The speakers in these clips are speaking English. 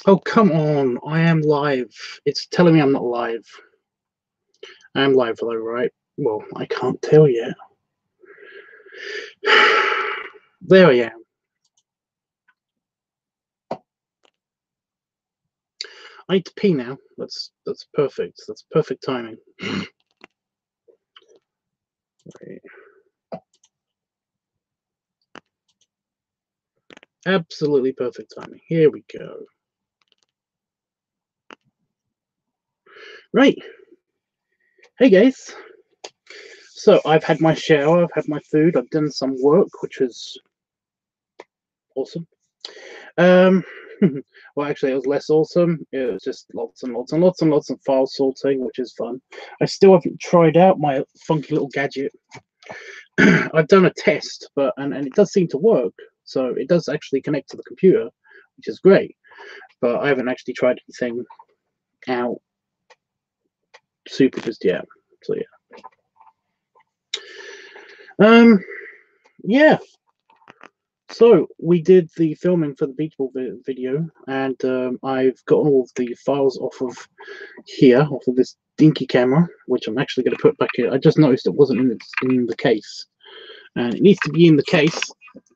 Oh, come on. I am live. It's telling me I'm not live. I am live though, right? Well, I can't tell yet. There I am. I need to pee now. That's perfect. That's perfect timing. Right. Absolutely perfect timing. Here we go. Right. Hey guys. So I've had my shower, I've had my food, I've done some work, which is awesome. Well, actually, it was less awesome. It was just lots and lots and lots and lots of file sorting, which is fun. I still haven't tried out my funky little gadget. I've done a test, but and it does seem to work. So it does actually connect to the computer, which is great. But I haven't actually tried anything out super just yet. So yeah. Yeah. So we did the filming for the beachball video, and I've gotten all of the files off of here, off of this dinky camera, which I'm actually going to put back here. I just noticed it wasn't in the case, and it needs to be in the case.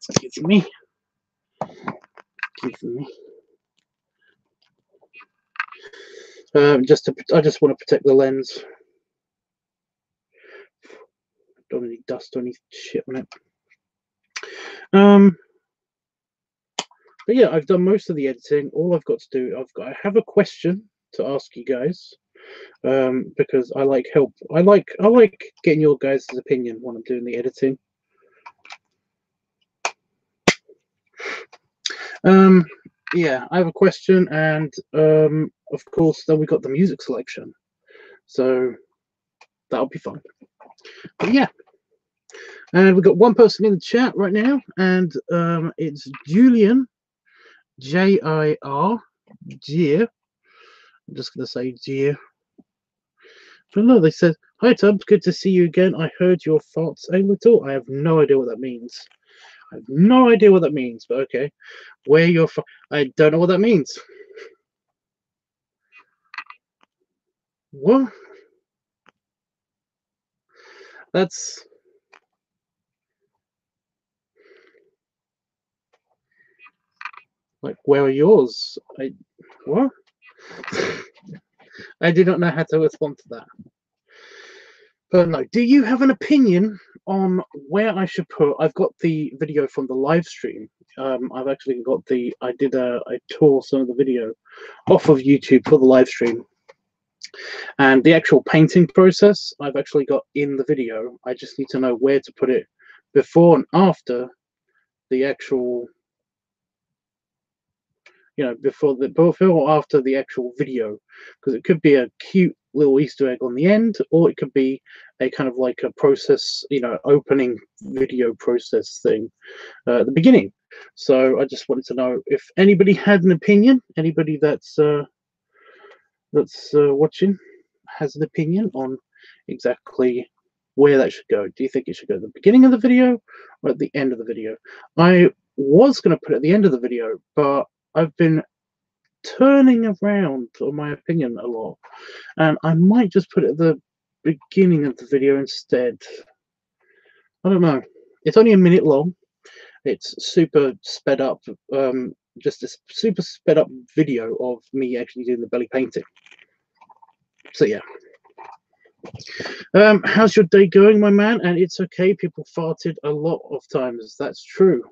Excuse me. Excuse me. I just want to protect the lens. Don't want any dust or any shit on it. But yeah, I've done most of the editing. All I've got to do, I have a question to ask you guys, because I like help. I like getting your guys' opinion when I'm doing the editing. Yeah, I have a question, and of course, then we got the music selection, so that'll be fun. But yeah, and we've got one person in the chat right now, and it's Julian, J-I-R, Dear. I'm just gonna say Dear. But no, they said, "Hi Tubbs, good to see you again. I heard your farts a little." I have no idea what that means. I have no idea what that means, but okay. Where your I don't know what that means. What? That's like, where are yours? What? I do not know how to respond to that. But no, do you have an opinion on where I should put? I've got the video from the live stream. I've actually got I tore some of the video off of YouTube for the live stream. And the actual painting process, I've actually got in the video. I just need to know where to put it before and after the actual, before or after the actual video, because it could be a cute little Easter egg on the end, or it could be a kind of like a process, opening video process thing at the beginning. So I just wanted to know if anybody had an opinion, anybody that's watching has an opinion on exactly where that should go. Do you think it should go at the beginning of the video or at the end of the video? I was going to put it at the end of the video, but I've been turning around on my opinion a lot, and I might just put it at the beginning of the video instead. I don't know. It's only a minute long. It's super sped up, just a super sped up video of me actually doing the belly painting. So yeah. How's your day going, my man? And it's okay, people farted a lot of times. That's true.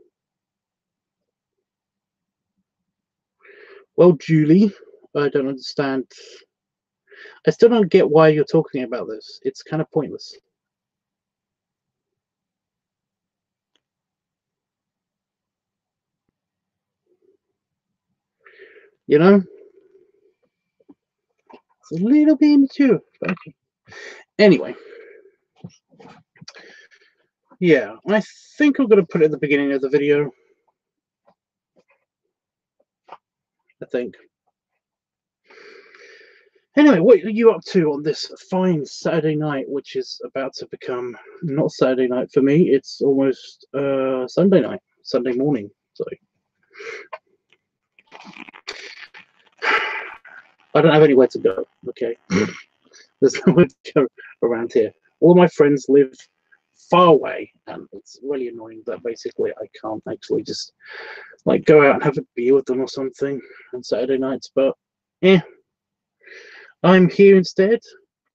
Well, Julie, I don't understand. I still don't get why you're talking about this. It's kind of pointless. You know? It's a little bit immature. Okay. Anyway. Yeah, I think I'm going to put it at the beginning of the video. I think. Anyway, what are you up to on this fine Saturday night, which is about to become not Saturday night for me? It's almost Sunday night, Sunday morning. So I don't have anywhere to go. Okay, there's nowhere to go around here. All my friends live far away, and it's really annoying that basically I can't actually just like go out and have a beer with them or something on Saturday nights. But yeah, I'm here instead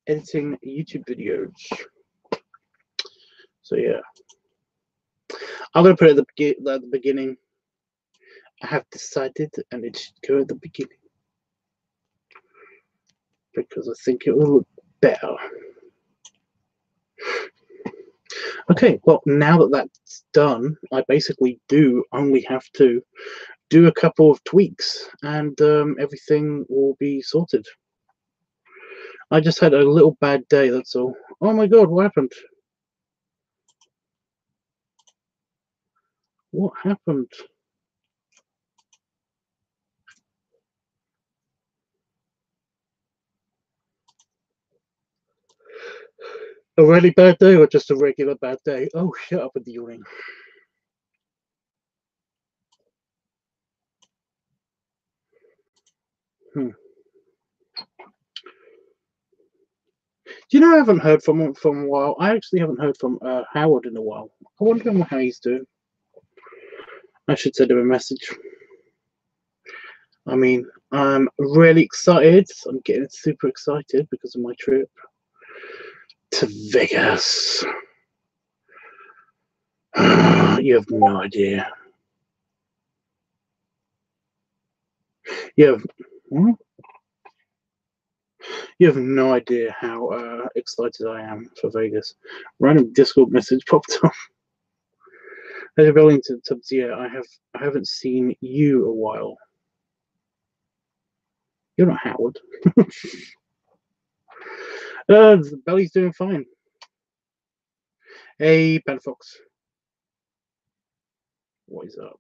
editing YouTube videos. So yeah, I'm gonna put it at the beginning. I have decided, and it should go at the beginning because I think it will look better. Okay, well, now that that's done, I basically do only have to do a couple of tweaks, and everything will be sorted. I just had a little bad day, that's all. Oh my god, what happened? What happened? A really bad day or just a regular bad day? Oh, shut up with the yawning. Do you know I haven't heard from him for a while? I actually haven't heard from Howard in a while. I wonder how he's doing. I should send him a message. I mean, I'm really excited. I'm getting super excited because of my trip to Vegas. You have no idea. You have no idea how excited I am for Vegas. Random Discord message popped up. Hey, LiveTUBBSeditin, yeah, I haven't seen you a while. You're not Howard. The belly's doing fine. Hey, Pentafox. What is up?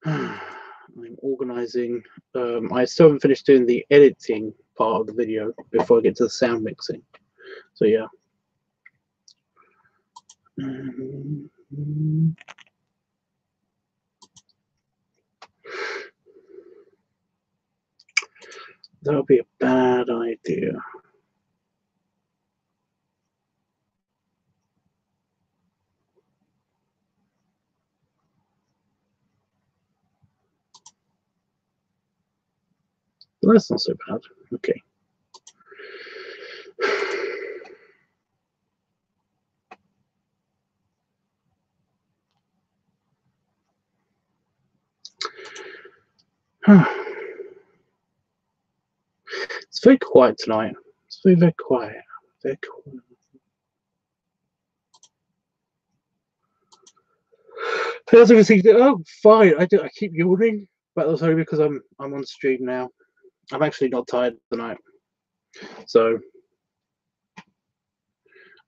I'm organizing. I still haven't finished doing the editing part of the video before I get to the sound mixing. So yeah. That would be a bad idea. But that's not so bad. Okay. It's very quiet tonight. It's very, very quiet. Very quiet. How's everything? Oh, fine. I keep yawning, but that's only because I'm on stream now. I'm actually not tired tonight, so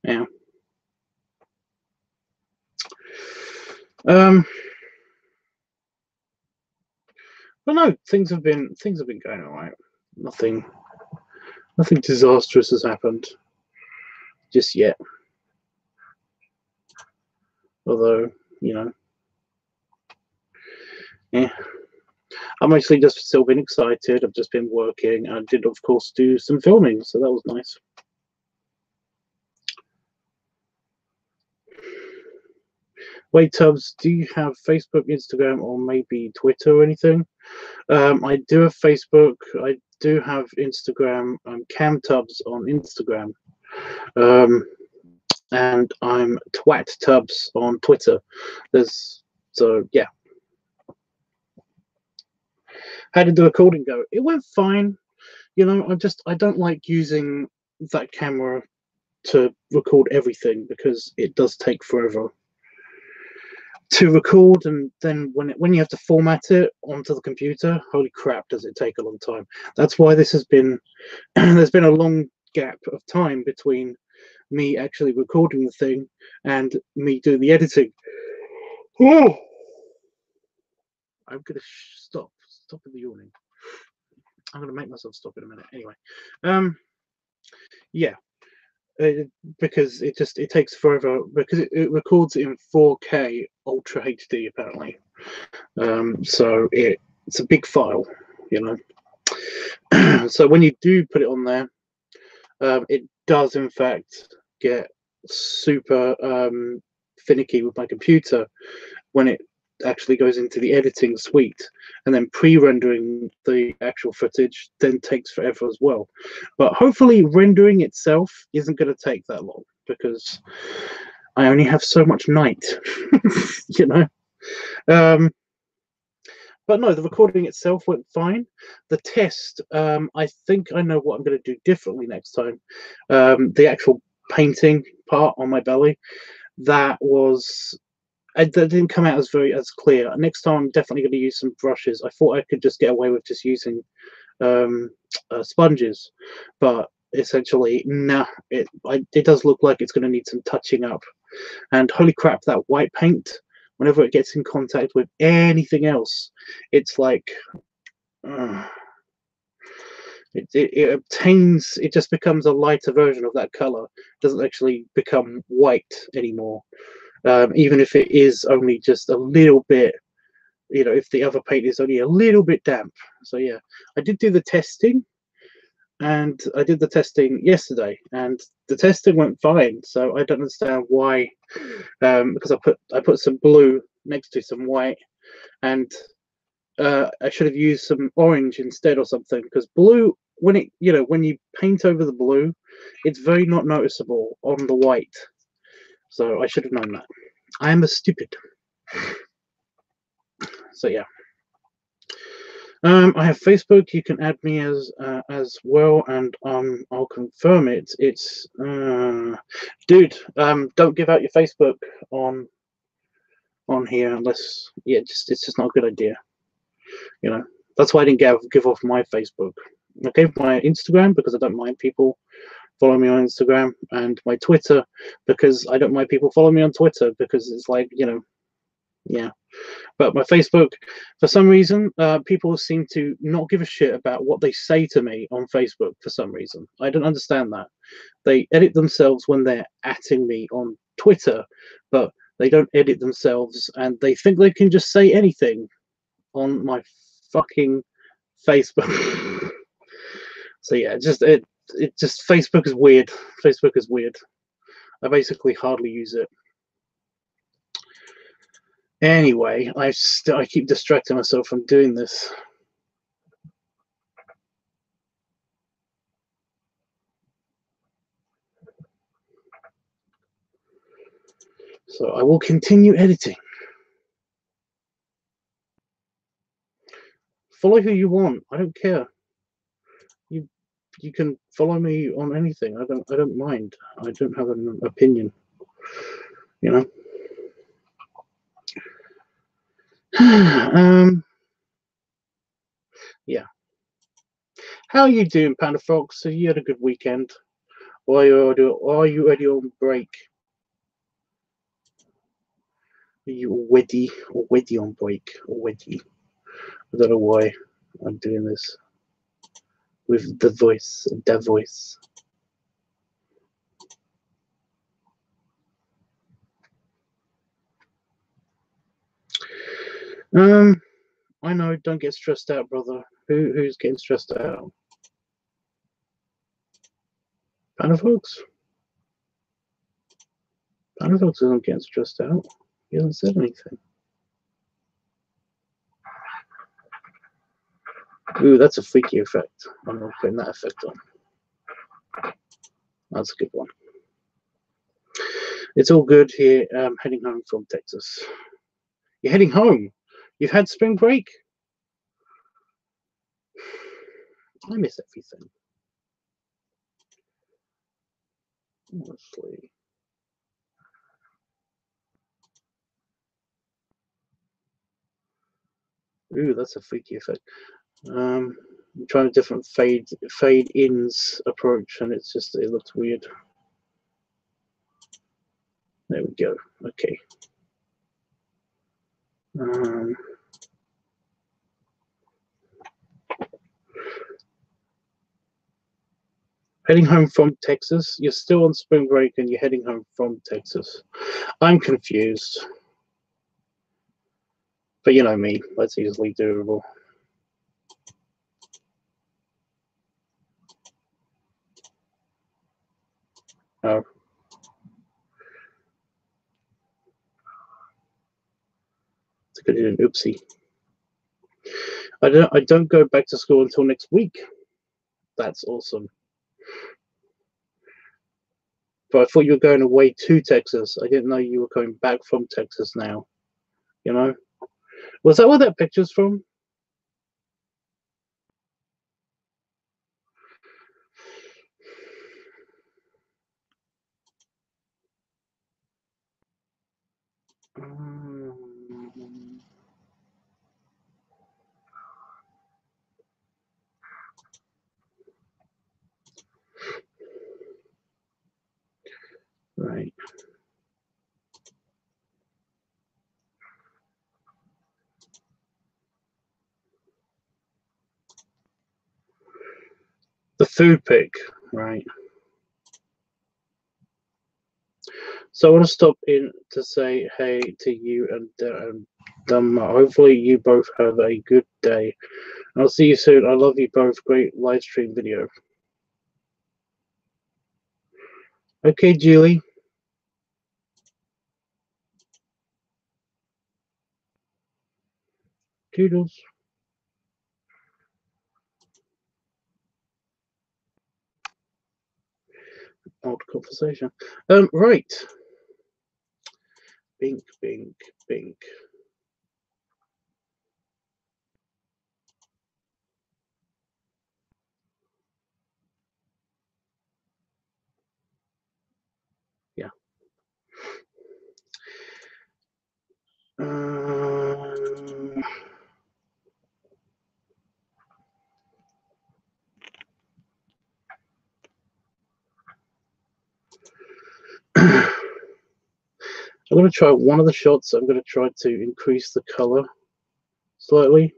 yeah. But no, things have been going all right. Nothing disastrous has happened just yet. Although, you know, yeah. I'm actually just still been excited. I've just been working. I did, of course, do some filming, so that was nice. Wait, Tubbs, do you have Facebook, Instagram, or maybe Twitter or anything? I do have Facebook. I do have Instagram. I'm Cam Tubbs on Instagram. And I'm Twat Tubbs on Twitter. So yeah. How did the recording go? It went fine. You know, I don't like using that camera to record everything because it does take forever to record, and then when you have to format it onto the computer, holy crap, does it take a long time. That's why this has been there's been a long gap of time between me actually recording the thing and me doing the editing. Oh, I'm gonna stop with the yawning. I'm gonna make myself stop in a minute. Anyway, yeah, because it takes forever because it records in 4K Ultra HD apparently. So it's a big file, you know. So when you do put it on there, it does in fact get super finicky with my computer when it actually goes into the editing suite, and then pre-rendering the actual footage then takes forever as well. But hopefully rendering itself isn't going to take that long because I only have so much night. You know. But no, the recording itself went fine. The test, I think I know what I'm going to do differently next time. The actual painting part on my belly, that didn't come out as clear. Next time I'm definitely going to use some brushes. I thought I could just get away with just using sponges, but essentially nah, it does look like it's going to need some touching up. And holy crap, that white paint, whenever it gets in contact with anything else, it's like it obtains, it just becomes a lighter version of that color. It doesn't actually become white anymore, even if it is only just a little bit, you know, if the other paint is only a little bit damp. So yeah, I did do the testing, and I did the testing yesterday, and the testing went fine. So I don't understand why, because I put some blue next to some white, and I should have used some orange instead or something, because blue, when it, you know, when you paint over the blue, it's very not noticeable on the white. So I should have known that. I am a stupid. So yeah. I have Facebook. You can add me as well, and I'll confirm it. It's dude. Don't give out your Facebook on here unless, yeah, it's just not a good idea. You know, that's why I didn't give off my Facebook. I gave my Instagram because I don't mind people following me on Instagram, and my Twitter because I don't mind people following me on Twitter, because it's like, you know, yeah. But my Facebook, for some reason, people seem to not give a shit about what they say to me on Facebook for some reason. I don't understand that. They edit themselves when they're atting me on Twitter, but they don't edit themselves, and they think they can just say anything on my fucking Facebook. So yeah, it just Facebook is weird. Facebook is weird. I basically hardly use it. Anyway, I keep distracting myself from doing this. So I will continue editing. Follow who you want. I don't care. You can follow me on anything. I don't mind. I don't have an opinion. You know. Yeah. How are you doing, Panda Fox? Have you had a good weekend? Or are you already on break? Are you already on break already? I don't know why I'm doing this with the voice. I know. Don't get stressed out, brother. Who's getting stressed out? Panda Fox. Panda Fox isn't getting stressed out. He hasn't said anything. Ooh, that's a freaky effect. I'm not putting that effect on. That's a good one. It's all good here. Heading home from Texas. You're heading home? You've had spring break? I miss everything. Honestly. Ooh, that's a freaky effect. I'm trying a different fade ins approach, and it looks weird. There we go. Okay. Heading home from Texas? You're still on spring break and you're heading home from Texas. I'm confused. But you know me, that's easily doable. Oh. It's a good oopsie. I don't go back to school until next week. That's awesome. But I thought you were going away to Texas. I didn't know you were coming back from Texas now. You know? Was that where that picture's from? Right. The food pic, right. So I want to stop in to say hey to you and hopefully you both have a good day. I'll see you soon. I love you both. Great live stream video. Okay, Julie. Toodles. Odd conversation. Right. Bink, bink, bink. Yeah. I'm going to try one of the shots. I'm going to try to increase the color slightly.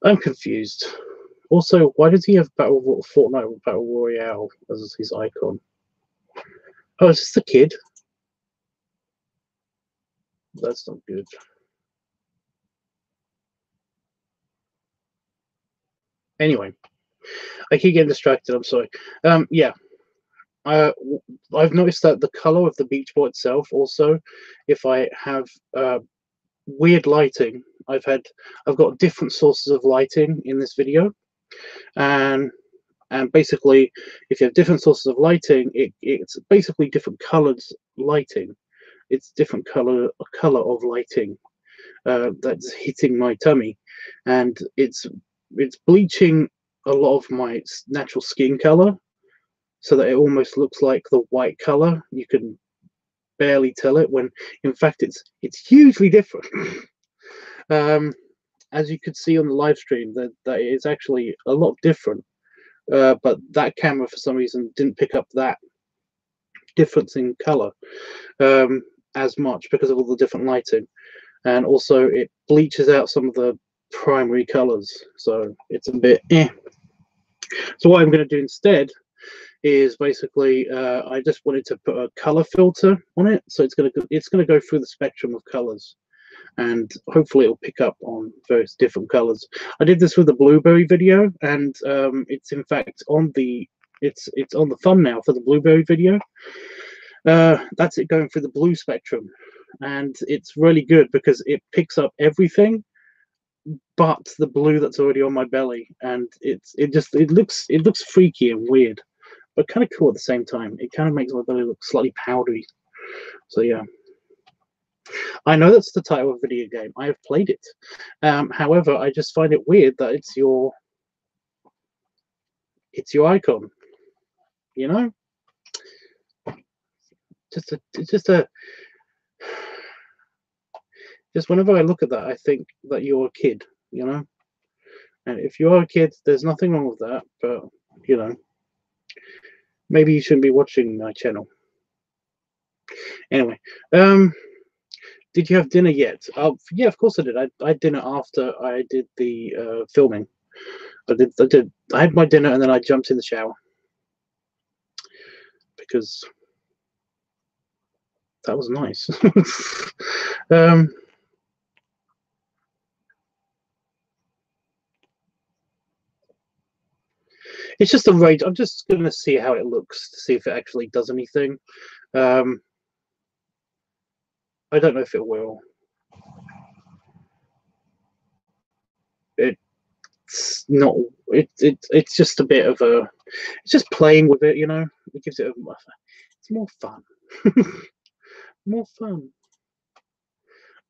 I'm confused. Also, why does he have Fortnite Battle Royale as his icon? Oh, is this the kid? That's not good. Anyway, I keep getting distracted. I'm sorry. Yeah. I've noticed that the color of the beach ball itself also, if I have weird lighting, I've got different sources of lighting in this video, and basically if you have different sources of lighting, it's basically different colored lighting. It's different color of lighting that's hitting my tummy, and it's bleaching a lot of my natural skin color, so that it almost looks like the white color. You can barely tell it, when in fact it's hugely different. As you could see on the live stream, that is actually a lot different, but that camera for some reason didn't pick up that difference in color as much because of all the different lighting, and also it bleaches out some of the primary colors, so it's a bit So what I'm going to do instead is basically I just wanted to put a color filter on it, so it's going to go through the spectrum of colors, and hopefully it'll pick up on various different colors. I did this with the blueberry video, and it's in fact on the on the thumbnail for the blueberry video. That's it going through the blue spectrum, and it's really good because it picks up everything but the blue that's already on my belly, and it looks freaky and weird, but kind of cool at the same time. It kind of makes my belly look slightly powdery. So yeah, I know that's the title of a video game. I have played it. However, I just find it weird that it's your icon. You know, just whenever I look at that, I think that you're a kid. You know, and if you are a kid, there's nothing wrong with that. But you know, maybe you shouldn't be watching my channel. Anyway, Did you have dinner yet? Oh, yeah, of course I did. I had dinner after I did the filming. I had my dinner and then I jumped in the shower because that was nice. It's just a raid. I'm just going to see how it looks to see if it actually does anything. I don't know if it will. It's not. It's just a bit of a. It's just playing with it, you know. It gives it a. It's more fun. More fun.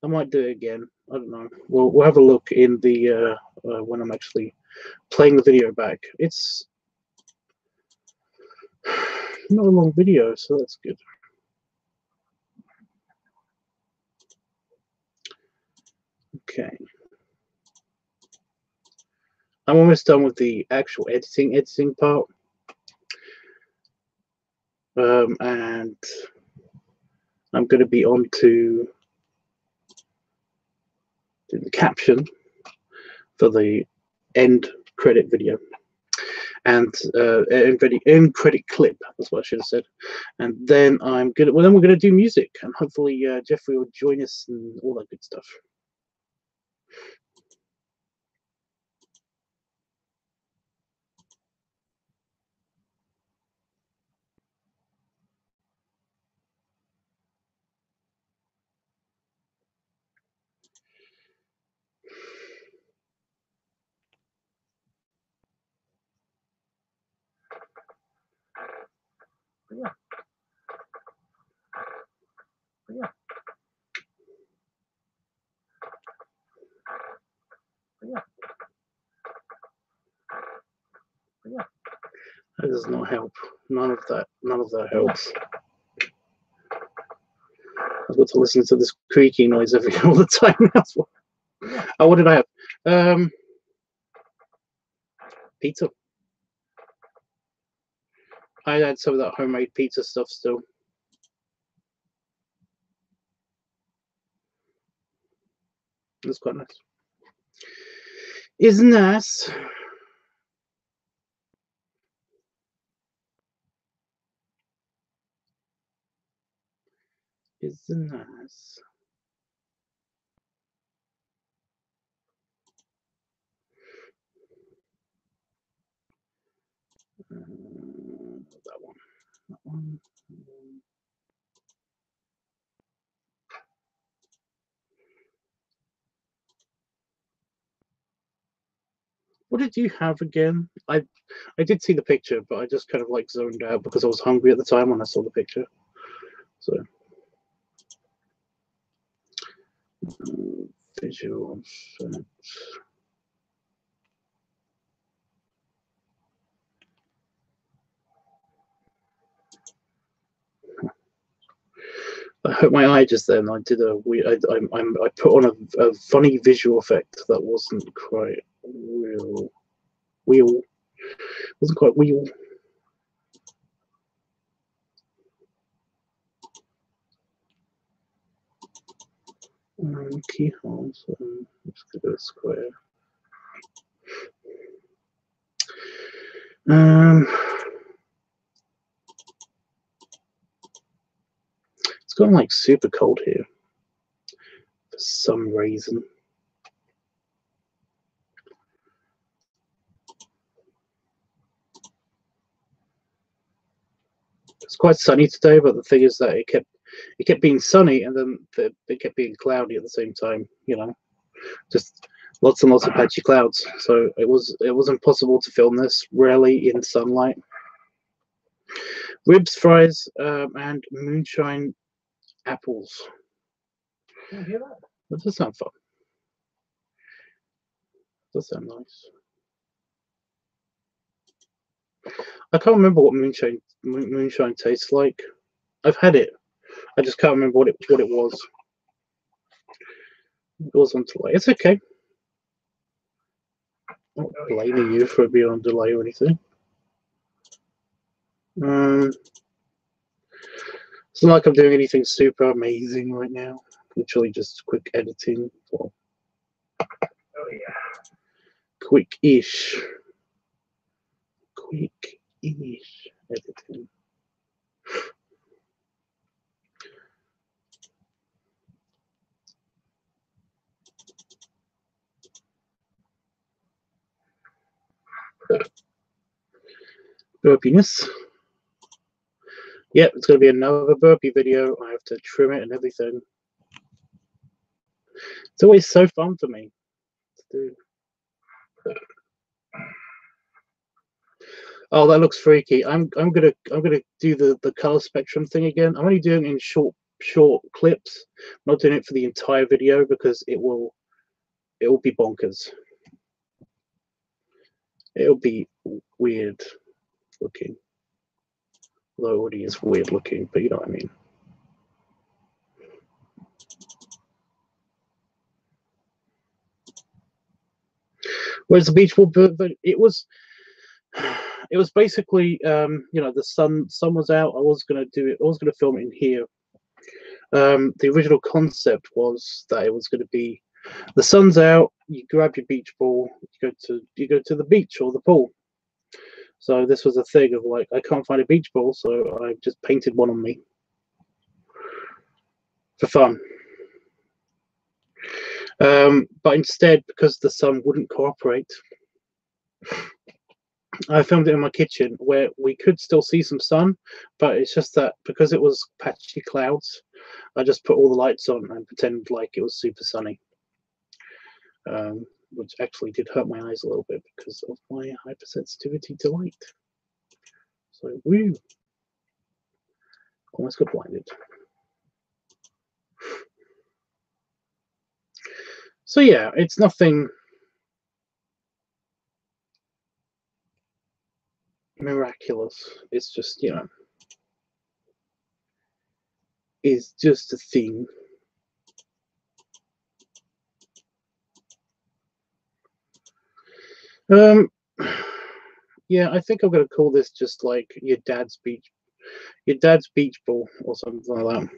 I might do it again. I don't know. We'll have a look in the when I'm actually playing the video back. It's not a long video, so that's good. Okay. I'm almost done with the actual editing part. And I'm going to be on to the caption for the end credit video and end credit clip. That's what I should have said. And then I'm gonna. Well, then we're going to do music, and hopefully Jeffrey will join us and all that good stuff. Yeah. Yeah. Yeah. Yeah. That does not help. None of that helps. I've got to listen to this creaky noise all the time. That's what. Oh, what did I have? Pizza. I had some of that homemade pizza stuff still. It's quite nice. It's nice. It's nice. That one. That one. What did you have again? I did see the picture, but I just kind of like zoned out because I was hungry at the time when I saw the picture. So visual effects. I hurt my eye just then. I did a weird. I put on a funny visual effect that wasn't quite real. Wasn't quite real. Keyholes. Let's give it a square. It's gotten like super cold here for some reason. It's quite sunny today, but the thing is that it kept being sunny and then it kept being cloudy at the same time. You know, just lots and lots of patchy clouds. So it was impossible to film this really in sunlight. Ribs, fries, and moonshine apples. Can you hear that? That does sound fun. That does sound nice. I can't remember what moonshine tastes like. I've had it. I just can't remember what it was. It was on delay. It's okay. I'm not blaming you for being on delay or anything. It's not like I'm doing anything super amazing right now. literally just quick editing. For, oh yeah, quick-ish editing. Burpiness. Yep, it's going to be another burpee video. I have to trim it and everything. It's always so fun for me to do. Oh, that looks freaky. I'm gonna do the color spectrum thing again. I'm only doing it in short clips. I'm not doing it for the entire video because it will be bonkers. It'll be weird looking. Although it already is weird looking, but you know what I mean. Whereas the beach ball, but it was basically you know, the sun was out. I was gonna do it. I was gonna film it in here. The original concept was that it was going to be the sun's out, you grab your beach ball, you go to the beach or the pool. So this was a thing of like, I can't find a beach ball, so I just painted one on me for fun. But instead, because the sun wouldn't cooperate, I filmed it in my kitchen where we could still see some sun, but it's just that because it was patchy clouds, I just put all the lights on and pretended like it was super sunny. Which actually did hurt my eyes a little bit because of my hypersensitivity to light. So, woo! Almost got blinded. So yeah, it's nothing miraculous. It's just, you know, it's just a thing. Yeah, I think I'm gonna call this just like your dad's beach ball or something like that.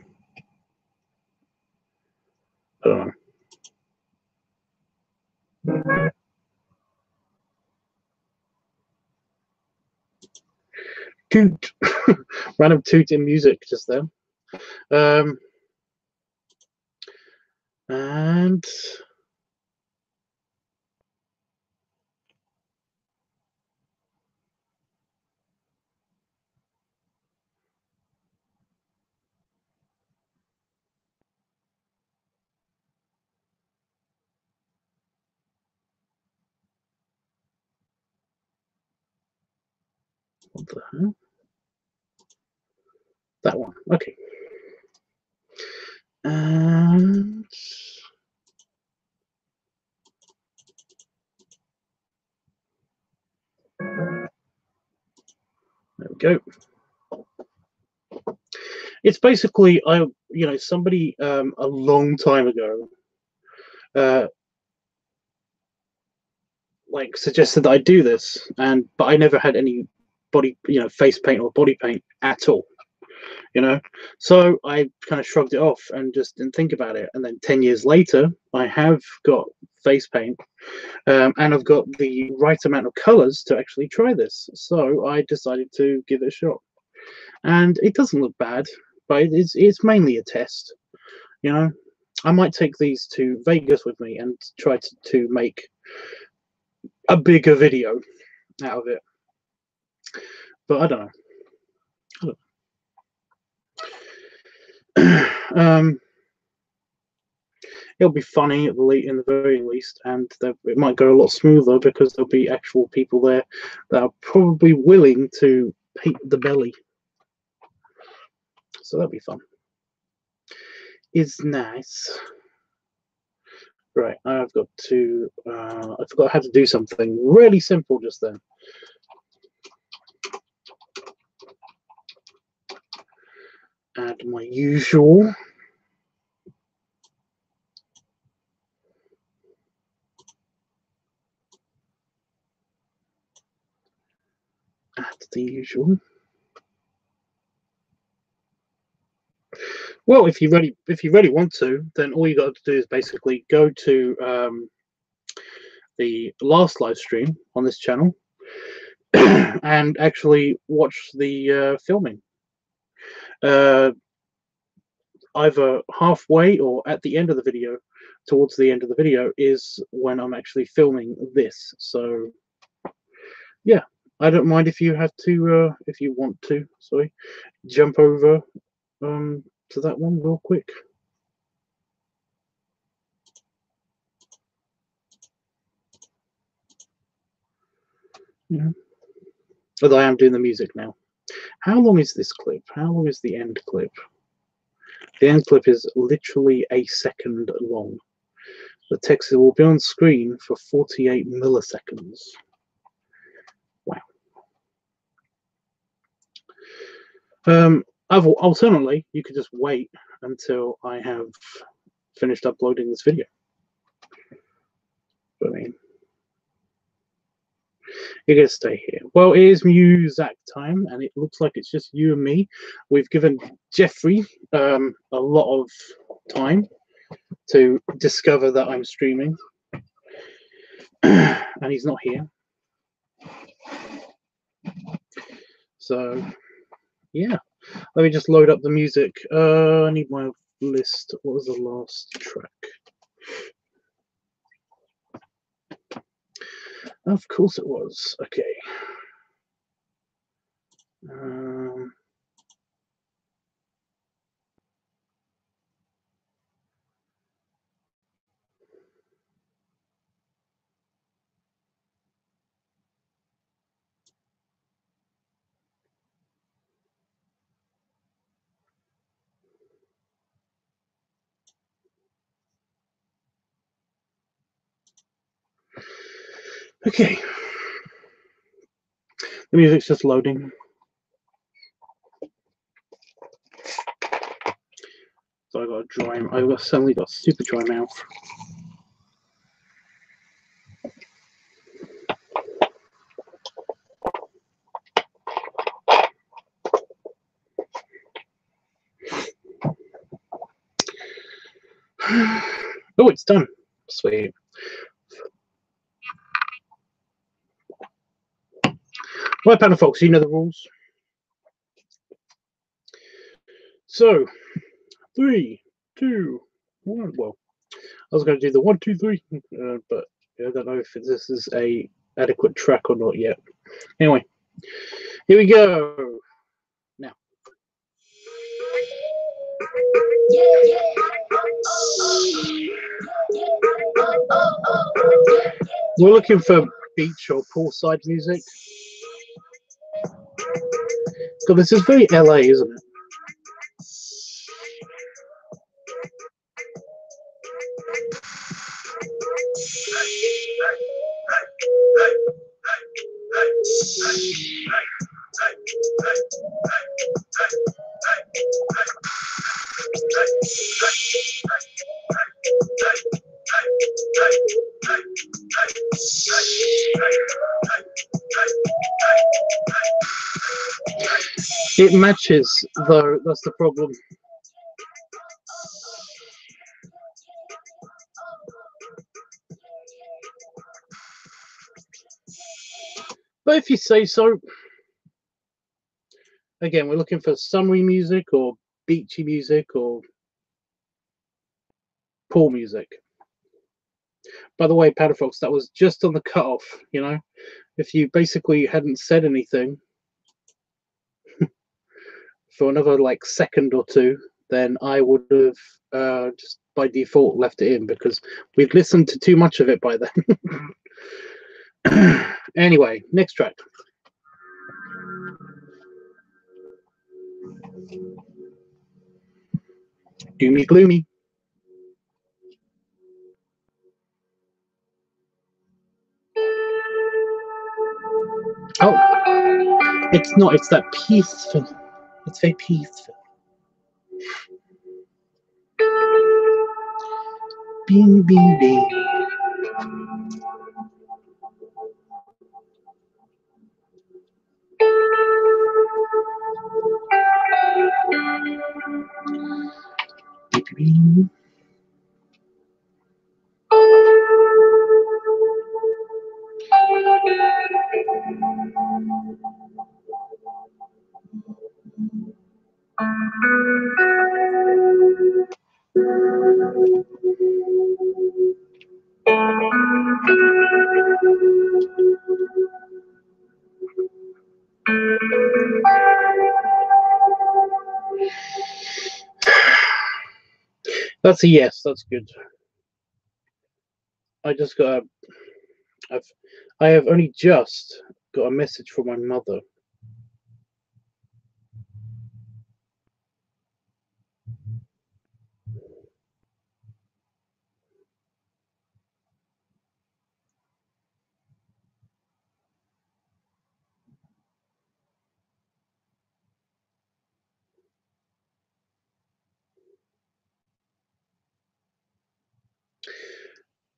I don't know. Toot. Random toot in music just there. And what the hell? That one. Okay. And there we go. It's basically, you know, somebody a long time ago like suggested that I do this, but I never had any face paint or body paint at all, you know. So I kind of shrugged it off and just didn't think about it. And then 10 years later, I have got face paint, and I've got the right amount of colors to actually try this. So I decided to give it a shot, and it doesn't look bad, but it's mainly a test, you know. I might take these to Vegas with me and try to make a bigger video out of it, but I don't know. It'll be funny in the very least, and it might go a lot smoother because there'll be actual people there that are probably willing to paint the belly, so that'll be fun. It's nice. Right, I've got to I forgot how to do something really simple just then. Add my usual. Add the usual. Well, if you really want to, then all you got to do is basically go to the last live stream on this channel and actually watch the filming. Either halfway or at the end of the video, towards the end of the video, is when I'm actually filming this. So yeah, I don't mind if you have to, if you want to, sorry, jump over to that one real quick. Yeah. But I am doing the music now. How long is this clip? How long is the end clip? The end clip is literally a second long. The text will be on screen for 48 milliseconds. Wow. Alternately, you could just wait until I have finished uploading this video. I mean, you're going to stay here. Well, it is music time, and it looks like it's just you and me. We've given Jeffrey a lot of time to discover that I'm streaming, and he's not here. So, yeah. Let me just load up the music. I need my list. What was the last track? Of course it was. Okay. Okay. The music's just loading. So I got a dry. I suddenly got super dry mouth. Oh, it's done. Sweet. Right, panel folks, you know the rules. So, 3, 2, 1. Well, I was going to do the 1, 2, 3, but I don't know if this is a adequate track or not yet. Anyway, here we go. Now. We're looking for beach or poolside music. So this is very LA, isn't it? It matches, though, that's the problem. But if you say so, again, we're looking for summery music or beachy music or pool music. By the way, Padafox, that was just on the cutoff, you know? If you basically hadn't said anything for another, like, second or two, then I would have just by default left it in because we've listened to too much of it by then. Anyway, next track. Doomy gloomy. Oh, it's not. It's that peaceful. It's very peaceful. Bing, bing, bing. Bing. That's a yes. That's good. I just got I have only just got a message from my mother.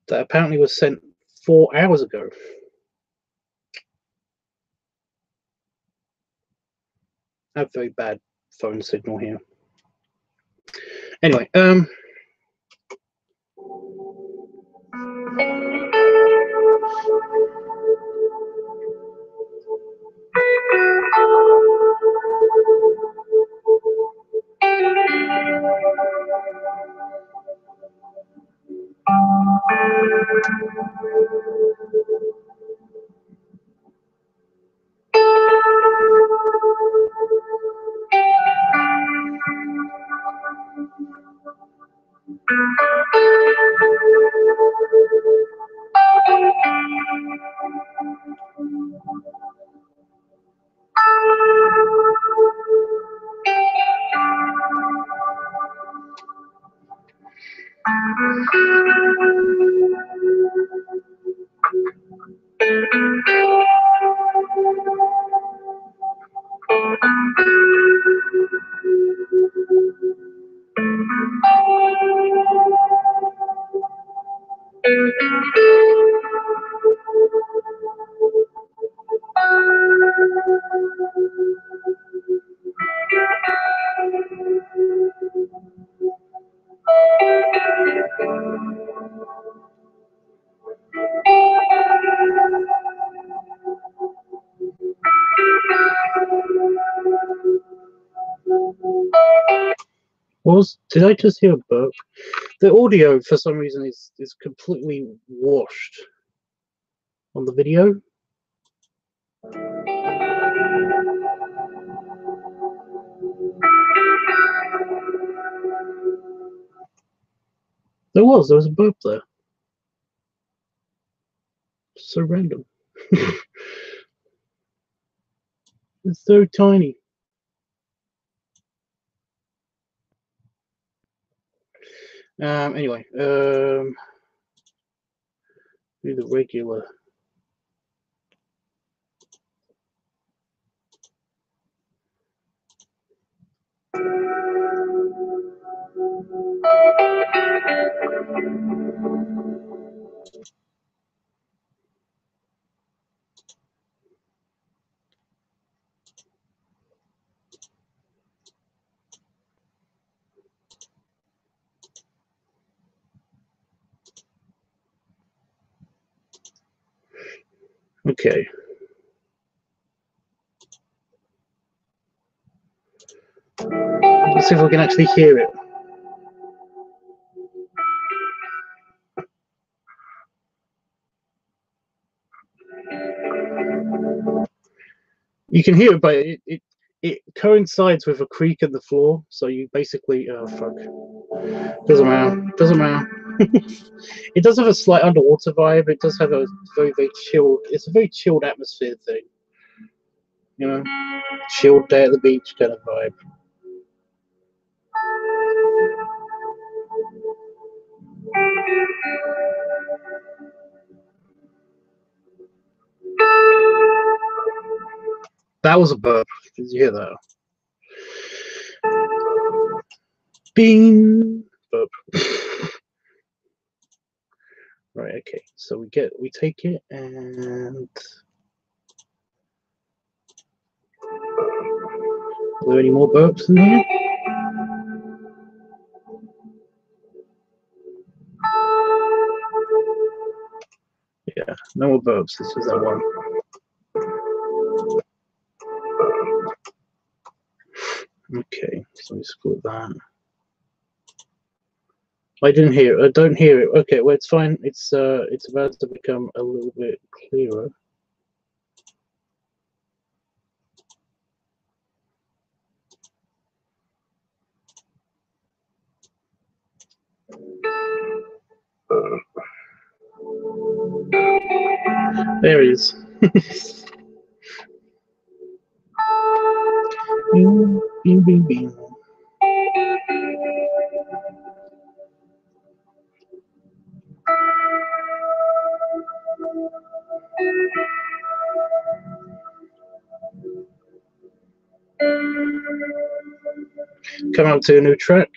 That apparently was sent 4 hours ago. I have very bad phone signal here. Anyway, did I just hear a burp? The audio for some reason is completely washed on the video. There was a burp there. So random. It's so tiny. Anyway, do the regular. Okay. Let's see if we can actually hear it. You can hear it, but it coincides with a creak in the floor. So you basically, oh fuck, doesn't matter. It does have a slight underwater vibe. It does have a very chilled. It's a very chilled atmosphere thing. You know, chilled day at the beach kind of vibe. That was a burp. Did you hear that? Bing! Burp. Right, okay. So we take it and are there any more burps in here? no more verbs. This was that one. Okay, so we split that. I didn't hear it. I don't hear it. Okay, well it's fine. It's about to become a little bit clearer. There it is. Bing, bing, bing, bing. Come out to a new track.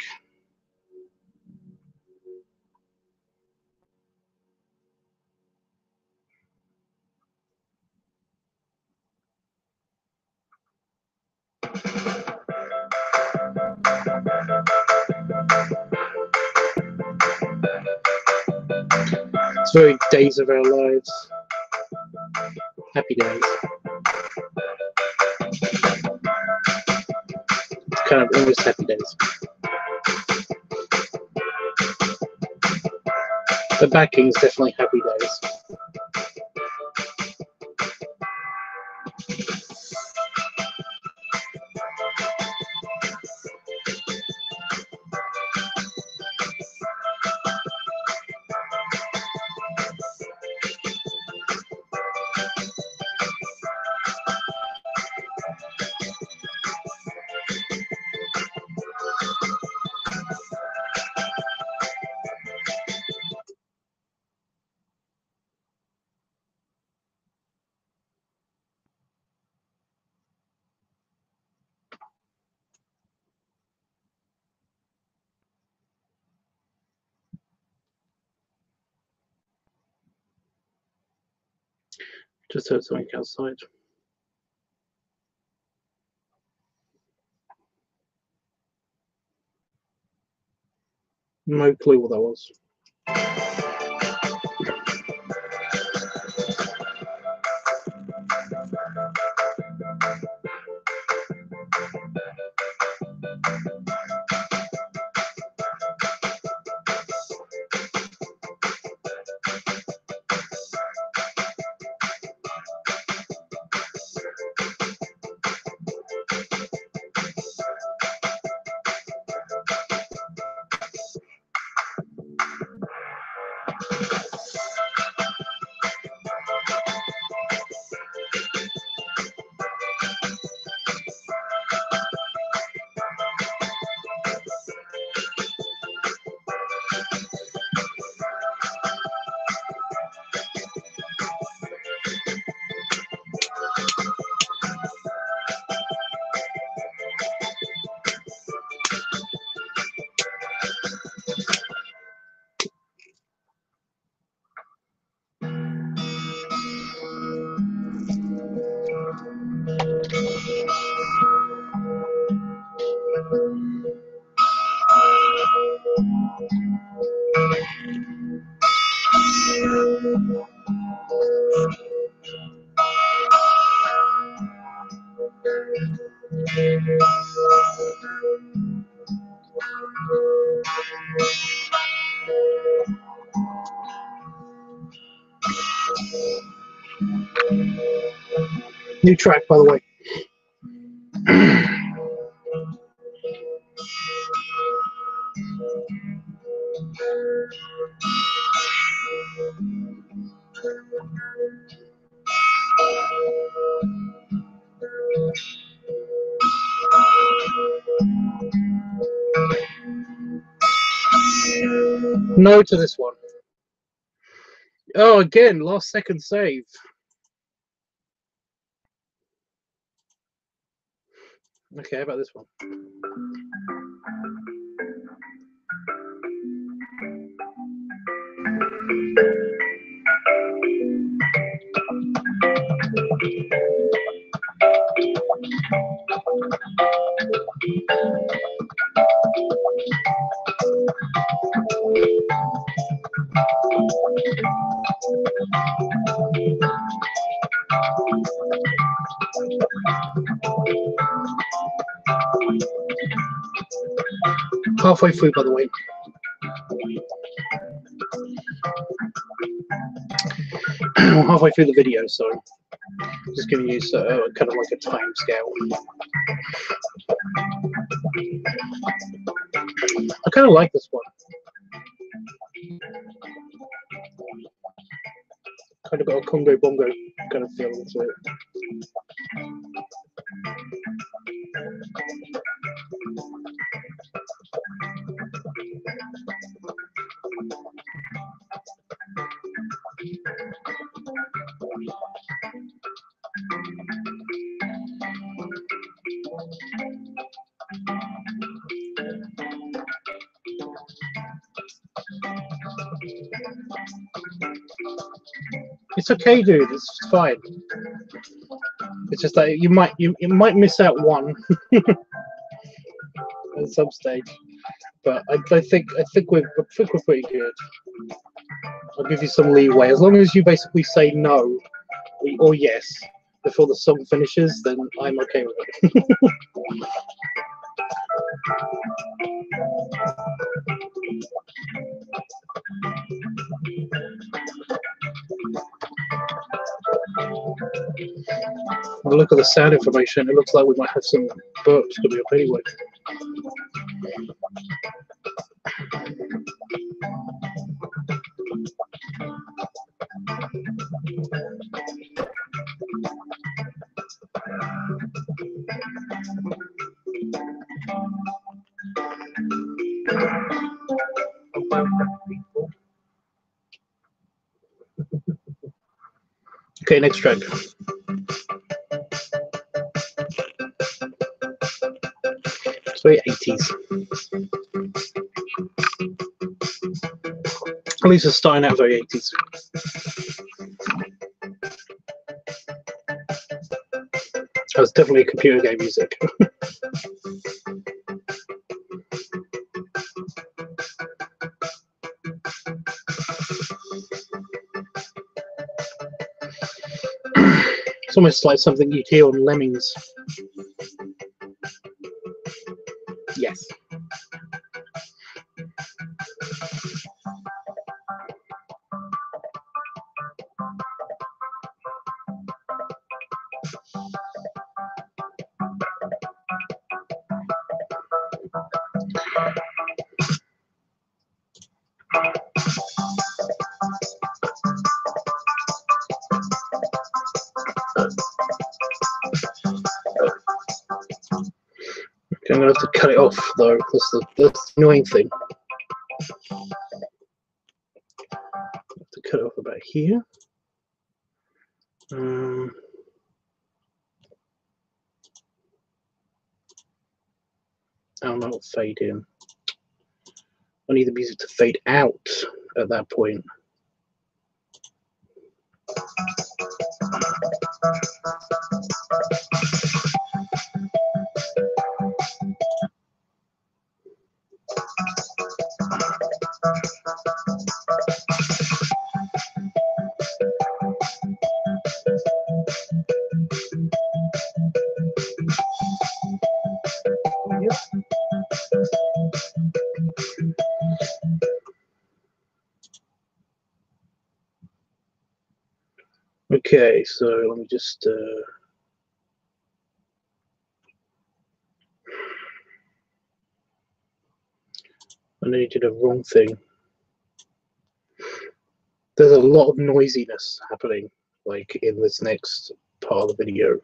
It's very Days of Our Lives. Happy Days. It's kind of almost Happy Days. The backing is definitely Happy Days. Just heard something outside. No clue what that was. New track, by the way. No to this one. Oh, again, last second save. Okay, how about this one? Halfway through, by the way. Halfway through the video, so just giving you kind of like a time scale. I kind of like this one. Kind of got a Congo Bongo kind of feel to it. It's okay, dude. It's fine. It's just that you might miss out one at some stage, but I think we're pretty good. I'll give you some leeway as long as you basically say no or yes before the song finishes. Then I'm okay with it. Look at the sound information. It looks like we might have some burps coming up anyway. Okay, next track. It's very 80s. At least it's starting out very 80s. That was definitely computer game music. It's almost like something you'd hear on Lemmings. Yes. Okay, I'm going to have to cut it off, though. That's the annoying thing. I have to cut it off about here. Oh no, fade in. I need the music to fade out at that point. Okay, so let me just I know you did a wrong thing. There's a lot of noisiness happening, like in this next part of the video.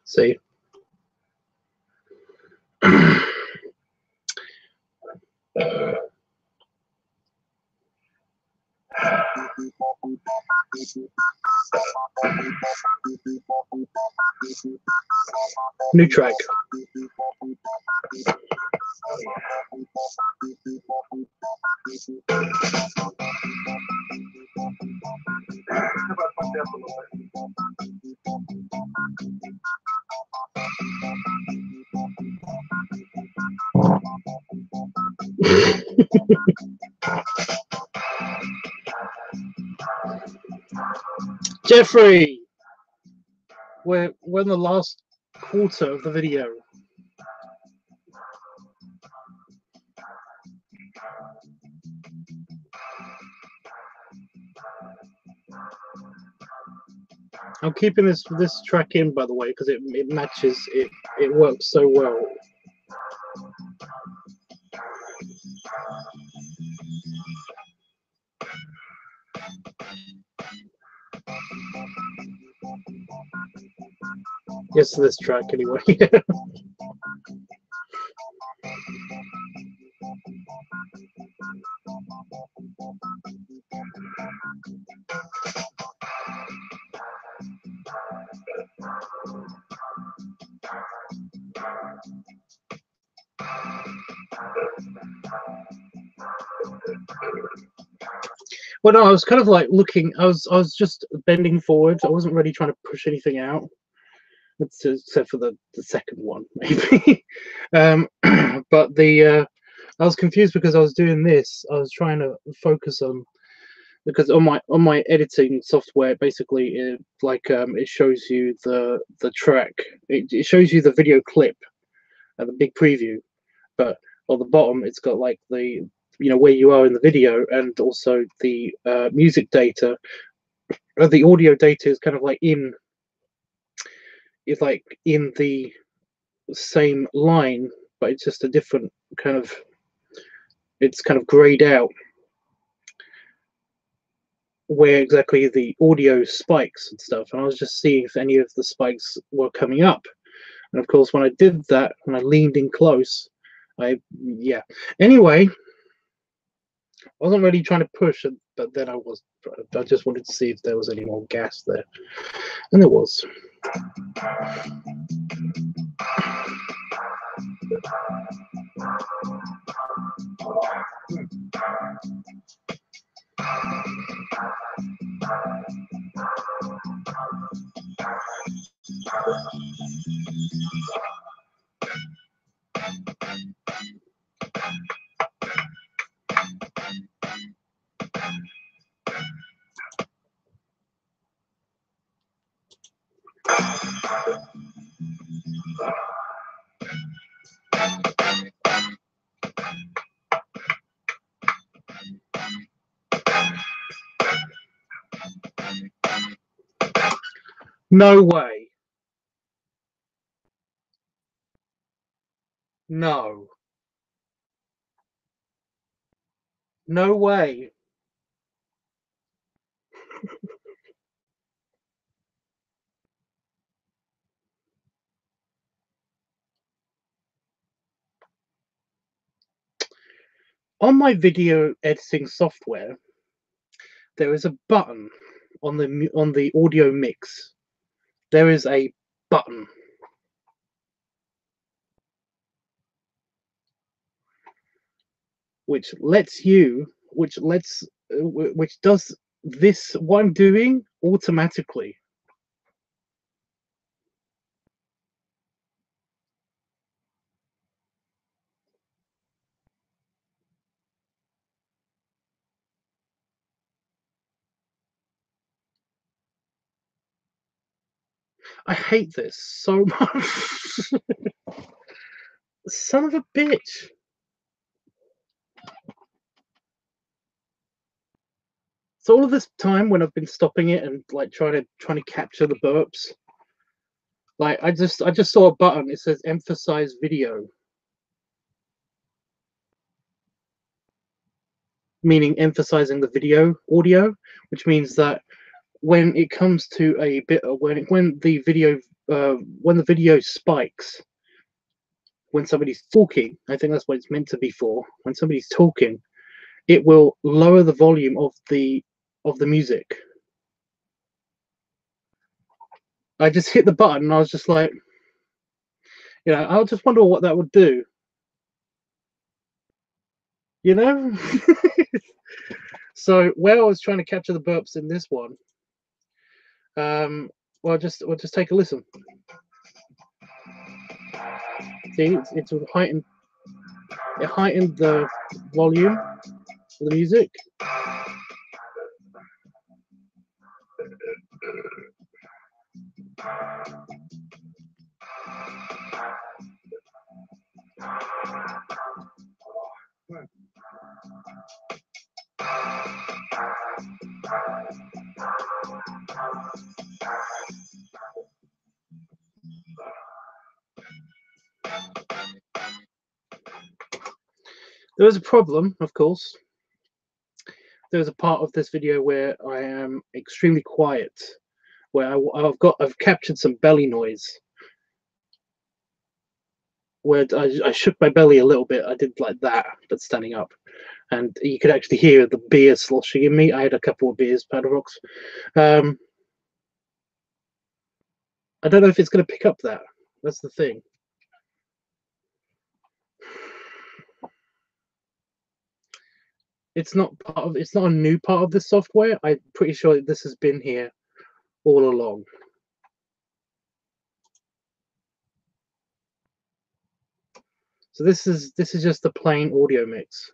See? New track. Jeffrey, we're in the last quarter of the video. I'm keeping this track in, by the way, because it matches, it works so well. Yes, this track anyway. Well, no, I was kind of like looking. I was just bending forward. I wasn't really trying to push anything out, except for the second one, maybe. But I was confused because I was doing this. I was trying to focus on, because on my editing software, basically, it shows you the track. It shows you the video clip and the big preview, but on the bottom it's got like the where you are in the video, and also the music data. The audio data is kind of like it's like in the same line, but it's just a different kind of, it's kind of grayed out where exactly the audio spikes and stuff. And I was just seeing if any of the spikes were coming up. And of course, when I did that, when I leaned in close, anyway, I wasn't really trying to push it, but then I just wanted to see if there was any more gas there, and there was. No way. No. No way. On my video editing software, there is a button on the audio mix. There is a button which does this, what I'm doing, automatically. I hate this so much. Son of a bitch. So all of this time when I've been stopping it and like trying to capture the burps, like I just saw a button. It says emphasize video, meaning emphasizing the video audio, which means that when it comes to a bit when the video spikes, when somebody's talking, I think that's what it's meant to be for. When somebody's talking, it will lower the volume of the of the music. I just hit the button and I was just like, you know, I just wonder what that would do. You know? So where I was trying to capture the burps in this one, we'll just take a listen. See, it's heightened. It heightened the volume of the music. There was a problem, of course. There was a part of this video where I am extremely quiet, where I've captured some belly noise, where I shook my belly a little bit. I did like that, but standing up, and you could actually hear the beer sloshing in me. I had a couple of beers, Paddle Rocks. I don't know if it's going to pick up that. That's the thing. It's not a new part of this software. I'm pretty sure that this has been here all along. So this is just the plain audio mix.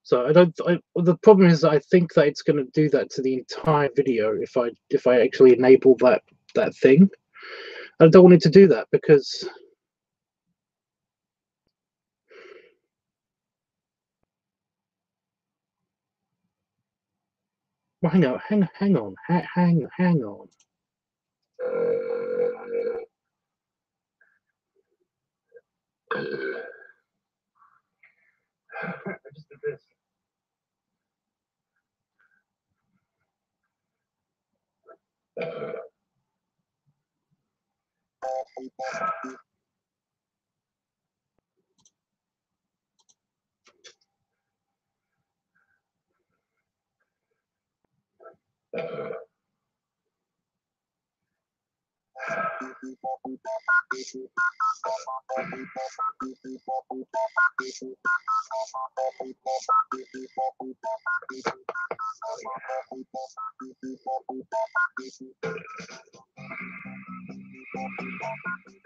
So the problem is I think that it's going to do that to the entire video if I actually enable that thing. I don't want it to do that because well, hang on. I just did this.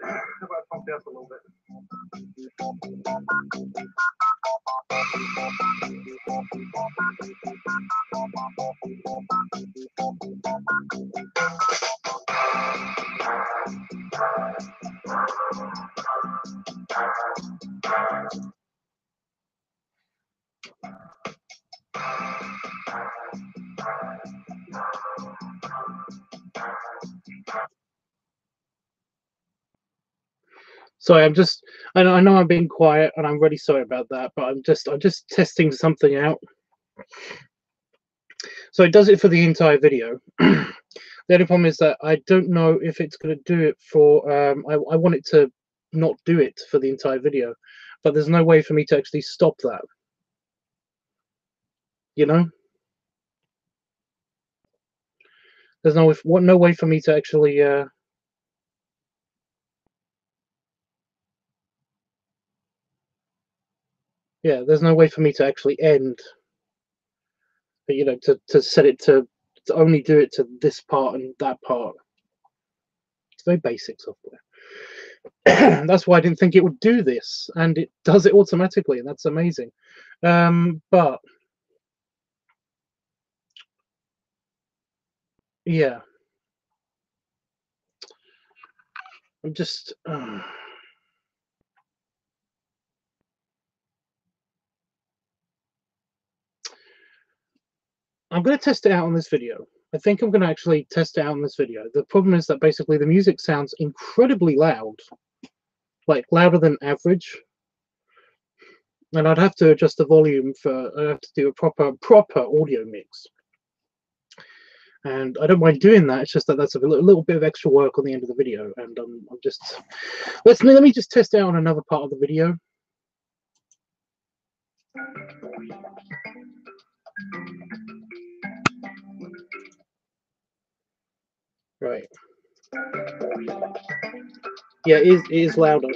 How about pump it up a little bit? Sorry, I know I'm being quiet and I'm really sorry about that, but I'm just testing something out. So it does it for the entire video. The only problem is that I don't know if it's going to do it for, I want it to not do it for the entire video, but there's no way for me to actually stop that. You know? There's no way for me to actually, yeah, there's no way for me to actually end, you know, to set it to only do it to this part and that part. It's very basic software. That's why I didn't think it would do this, and it does it automatically, and that's amazing. But yeah, I'm just I'm going to test it out on this video. I think I'm going to actually test it out in this video. The problem is that basically the music sounds incredibly loud, like louder than average. And I'd have to adjust the volume I'd have to do a proper audio mix. And I don't mind doing that. It's just that that's a little bit of extra work on the end of the video. And I'm just let me just test out on another part of the video. Right. Yeah, it is louder.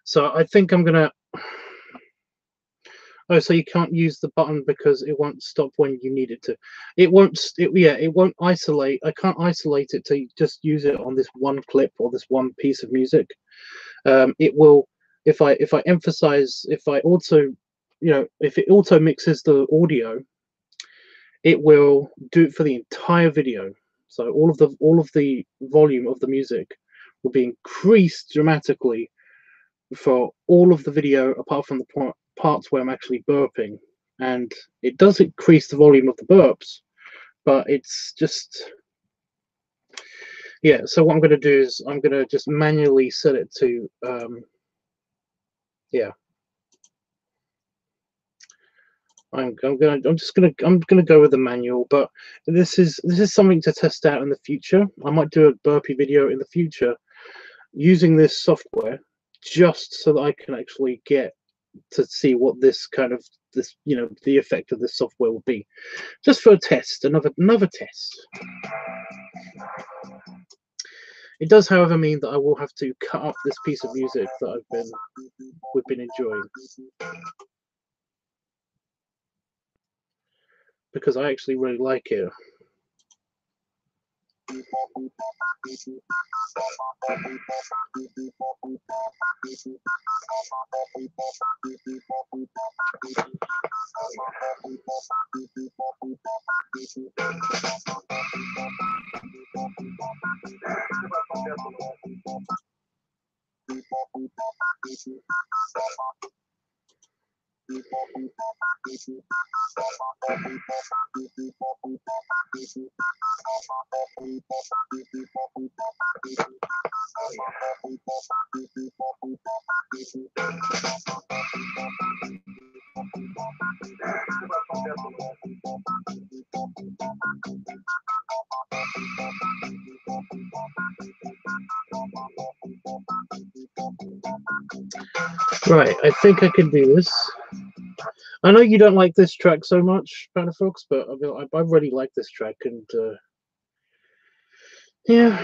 So I think I'm gonna. Oh, so you can't use the button because it won't stop when you need it to. It won't. It won't isolate. I can't isolate it to just use it on this one clip or this one piece of music. It will. If I emphasize, if I also, if it auto mixes the audio, it will do it for the entire video. So all of the volume of the music will be increased dramatically for all of the video, apart from the parts where I'm actually burping. And it does increase the volume of the burps, but it's just, yeah. So what I'm going to do is I'm going to just manually set it to, yeah. I'm gonna go with the manual, but this is something to test out in the future. I might do a burpee video in the future using this software, just so that I can actually get to see what the effect of this software will be, just for a test, another test. It does, however, mean that I will have to cut up this piece of music that we've been enjoying, because I actually really like it. Right, I think I can do this. I know you don't like this track so much, Panda Fox, but I really like this track, and yeah.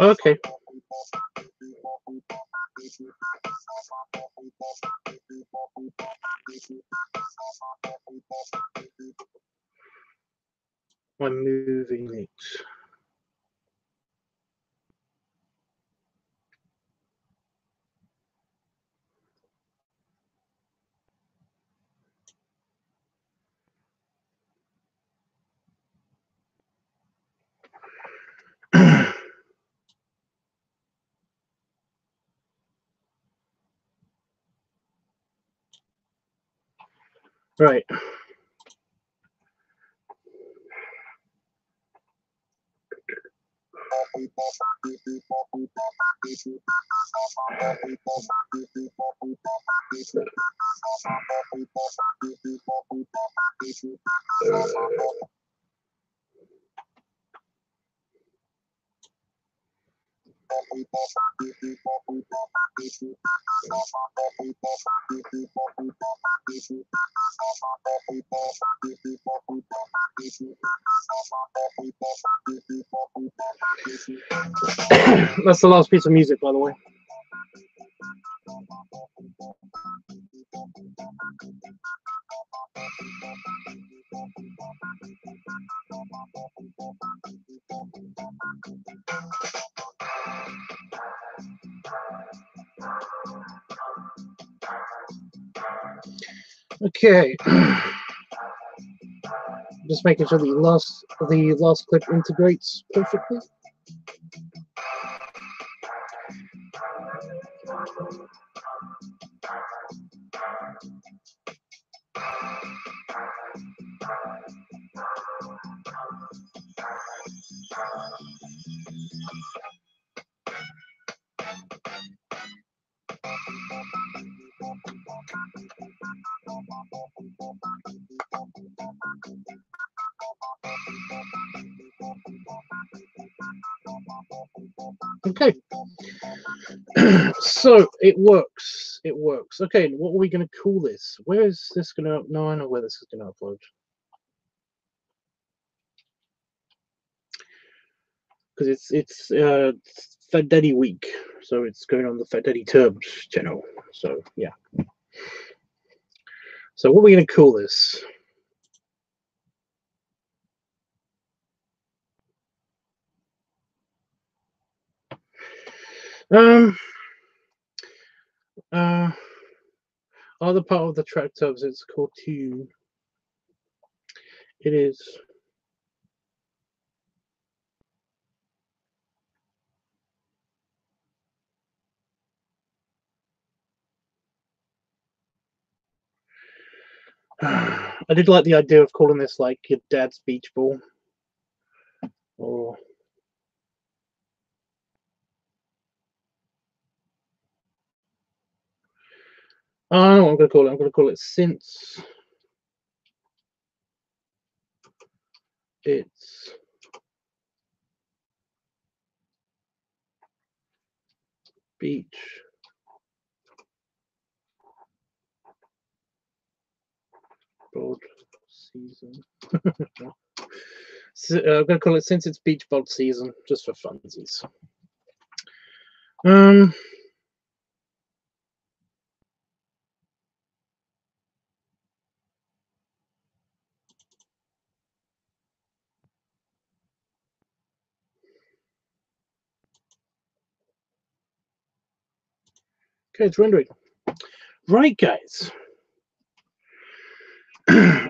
Okay. I'm moving it. Right. That's the last piece of music, by the way. Okay. Just making sure the last clip integrates perfectly. Okay. So it works. It works. Okay, what are we going to call this? Where is this going to? No, I know where this is going to upload. Because it's Fat Daddy week, so it's going on the Fat Daddy Tubbs channel. So yeah. So what are we going to call this? Other part of the track tubs, it's called tune. It is. I did like the idea of calling this like your dad's beach ball, or I don't know what I'm going to call it. I'm going to call it since it's beach ball season. So, I'm going to call it since it's beach ball season, just for funsies. Okay, it's rendering. Right, guys.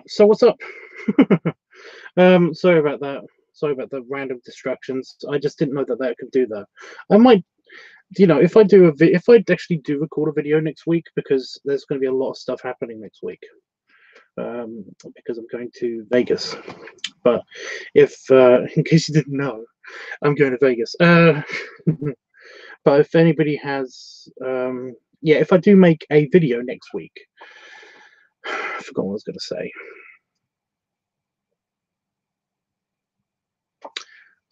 So what's up? Sorry about that. Sorry about the random distractions. I just didn't know that I could do that. I might, you know, if I actually do record a video next week, because there's going to be a lot of stuff happening next week. Because I'm going to Vegas. But if, in case you didn't know, I'm going to Vegas. But if anybody has, yeah, if I do make a video next week, I forgot what I was going to say.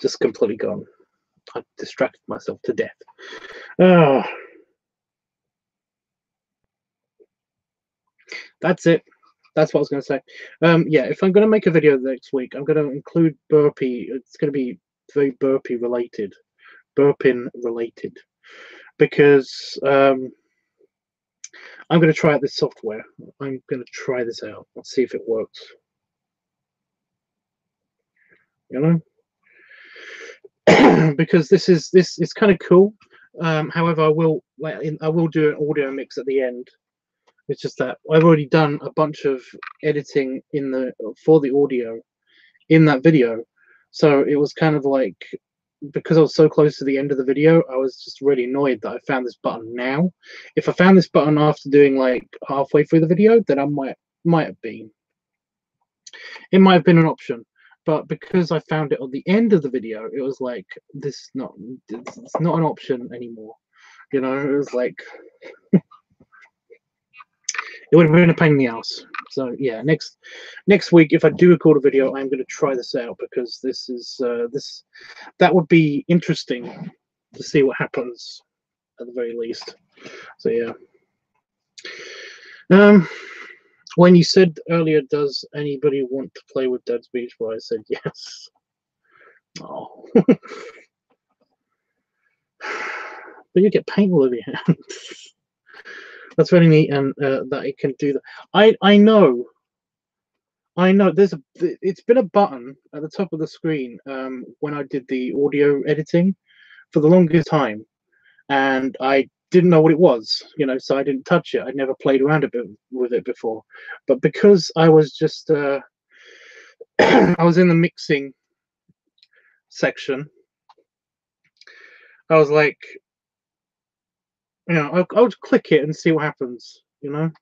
Just completely gone. I distracted myself to death. That's it. That's what I was going to say. Yeah, if I'm going to make a video next week, I'm going to include burpee. It's going to be very burpee related, burping related, because I'm going to try out this software. I'm going to try this out. Let's see if it works. You know, because this is kind of cool. However, I will do an audio mix at the end. It's just that I've already done a bunch of editing for the audio in that video, so it was kind of like, because I was so close to the end of the video, I was just really annoyed that I found this button now. If I found this button after doing like halfway through the video, then I might have been. It might have been an option, but because I found it at the end of the video, it was like it's not an option anymore. You know, it was like it would have been a pain in the ass. So yeah, next week, if I do record a video, I'm going to try this out, because this is that would be interesting to see what happens at the very least. So yeah. When you said earlier, does anybody want to play with Dad's Beach Ball? I said yes. Oh. But you get paint all over your hands. That's really neat, and that it can do that. I know. There's it's been a button at the top of the screen when I did the audio editing for the longest time, and I didn't know what it was, so I didn't touch it. I'd never played around a bit with it before, but because I was just I was in the mixing section, I was like, I'll just click it and see what happens, and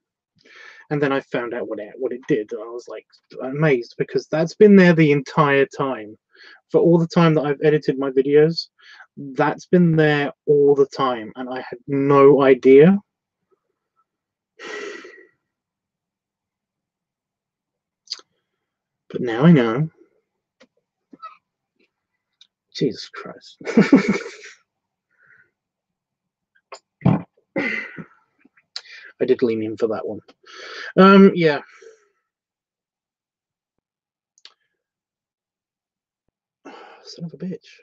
then I found out what it did. And I was like amazed, because that's been there the entire time. For all the time that I've edited my videos, that's been there all the time, and I had no idea. But now I know. Jesus Christ. I did lean in for that one. Yeah. Son of a bitch.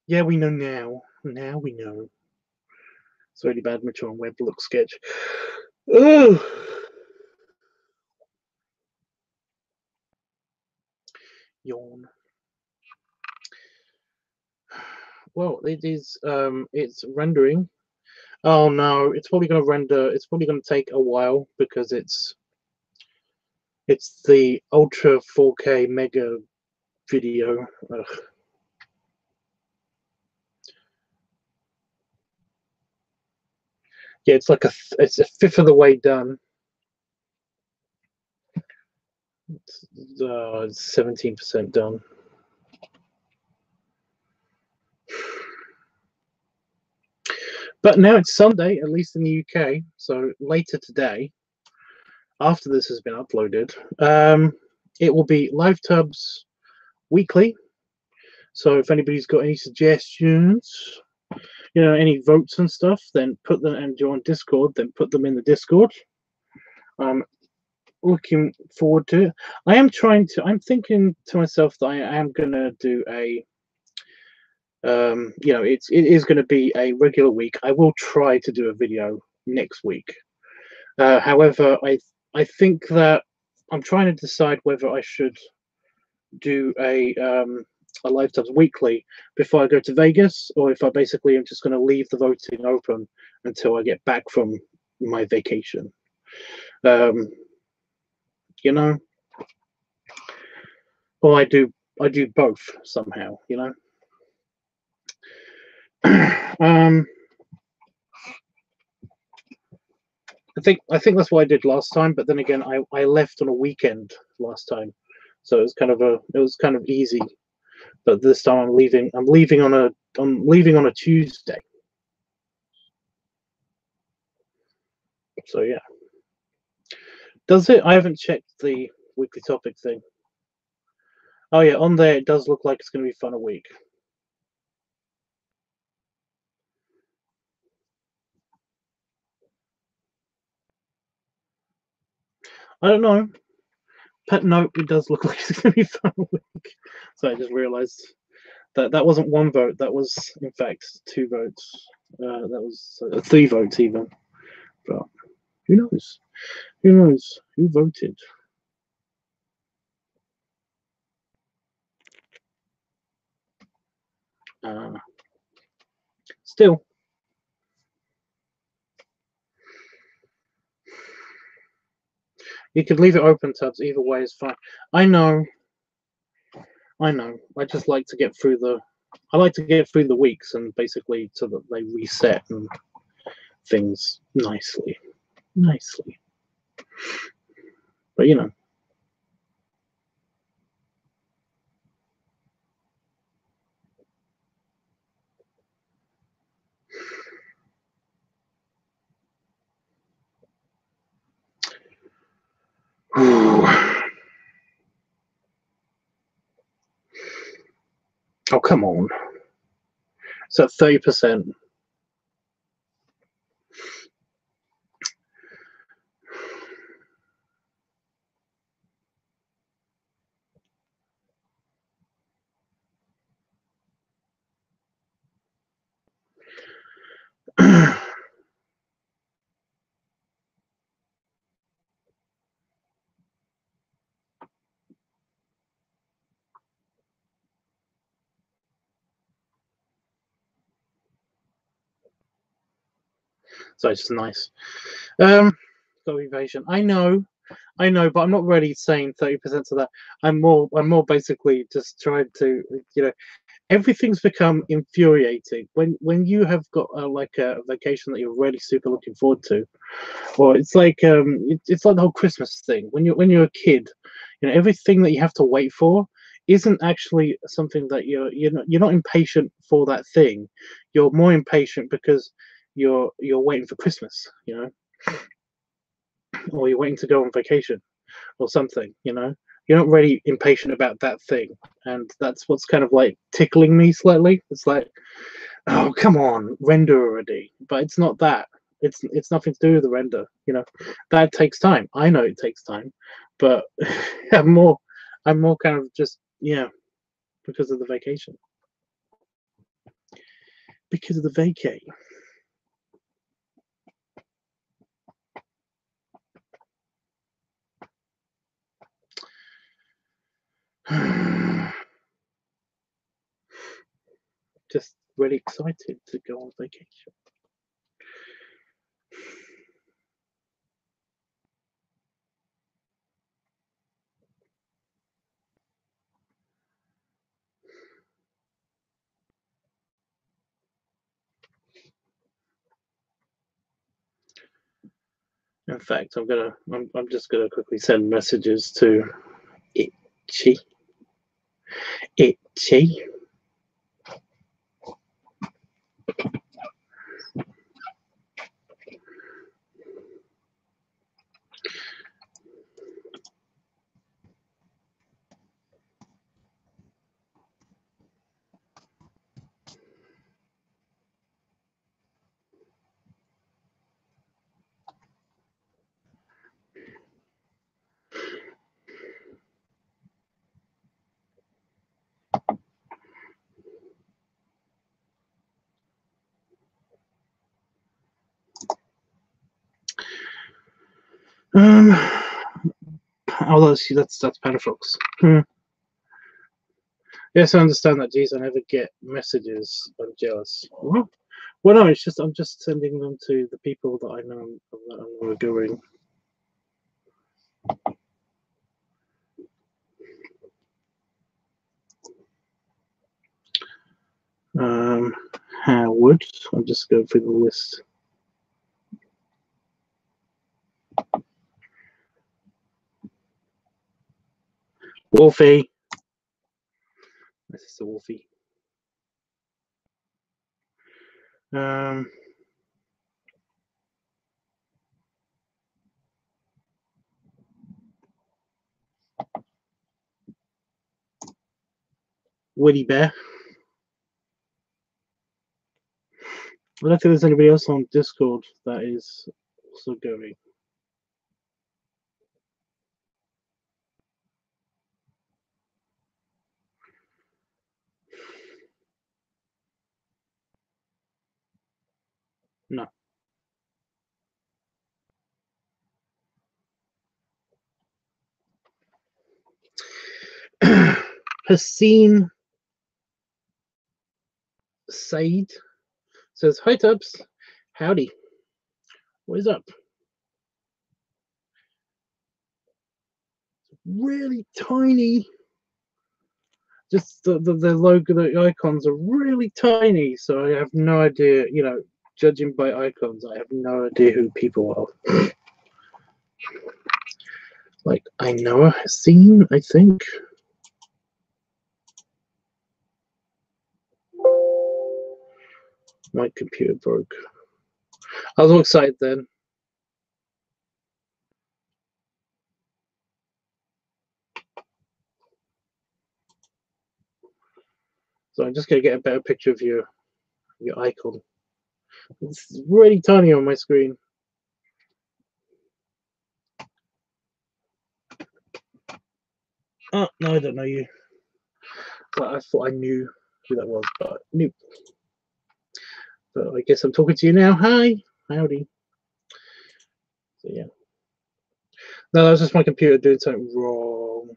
Yeah, we know now. Now we know. It's really bad mature on web look sketch. Ugh. Yawn. Well, it is. It's rendering. Oh no, it's probably going to render. It's probably going to take a while, because it's the ultra 4K mega video. Ugh. Yeah, it's like it's a fifth of the way done. It's 17% done. But now it's Sunday, at least in the UK. So later today, after this has been uploaded, it will be LiveTUBBS weekly. So if anybody's got any suggestions, any votes and stuff, then put them, and join Discord, then put them in the Discord. I'm looking forward to it. I'm thinking to myself that I am gonna do a it is going to be a regular week. I will try to do a video next week. However, I think that I'm trying to decide whether I should do a LiveTUBBS weekly before I go to Vegas, or if I basically am just going to leave the voting open until I get back from my vacation. Or I do both somehow. I think that's what I did last time, but then again, I left on a weekend last time, so it was kind of easy. But this time I'm leaving on a Tuesday. So yeah. Does it? I haven't checked the weekly topic thing. Oh yeah, on there it does look like it's going to be fun a week. I don't know. But no, it does look like it's going to be fun a week. So I just realized that wasn't one vote. That was, in fact, 2 votes. That was 3 votes even. But who knows? Who knows? Who voted? Still. You could leave it open, Tubbs. Either way is fine. I know. I just like to get through the weeks, and basically so that they reset and things nicely. But come on. So 30%. So it's nice. Gotta be patient. I know, but I'm not really saying 30% of that. I'm more basically just trying to, everything's become infuriating when you have got like a vacation that you're really super looking forward to, or it's like it's like the whole Christmas thing. When you're a kid, everything that you have to wait for isn't actually something that you're not impatient for that thing. You're more impatient because you're waiting for Christmas, or you're waiting to go on vacation or something. You're not really impatient about that thing, and that's what's kind of like tickling me slightly. It's like, oh, come on, render already. But it's not that. It's nothing to do with the render. That takes time. I know it takes time, but I'm more kind of just, because of the vacation. Because of the vacay. Just really excited to go on vacation. In fact, I'm just gonna quickly send messages to Itchy. Oh, that's Panafox. Yes, I understand that. Geez, I never get messages. I'm jealous. What? Well, no, it's just I'm just sending them to the people that I know that I'm going. Howard. I'm just going through the list. Wolfie. This is the Wolfie. Woody Bear. I don't think there's anybody else on Discord that is also going. No. Haseen Said says, "Hi Tubbs, howdy. What is up?" Really tiny. Just the logo, the icons are really tiny, so I have no idea. Judging by icons, I have no idea who people are. Like, I know Haseen, I think. My computer broke. I was all excited then. So I'm just going to get a better picture of your icon. It's really tiny on my screen. Oh, no, I don't know you. But I thought I knew who that was, but nope. But I guess I'm talking to you now. Hi. Howdy. So, yeah. No, that was just my computer doing something wrong.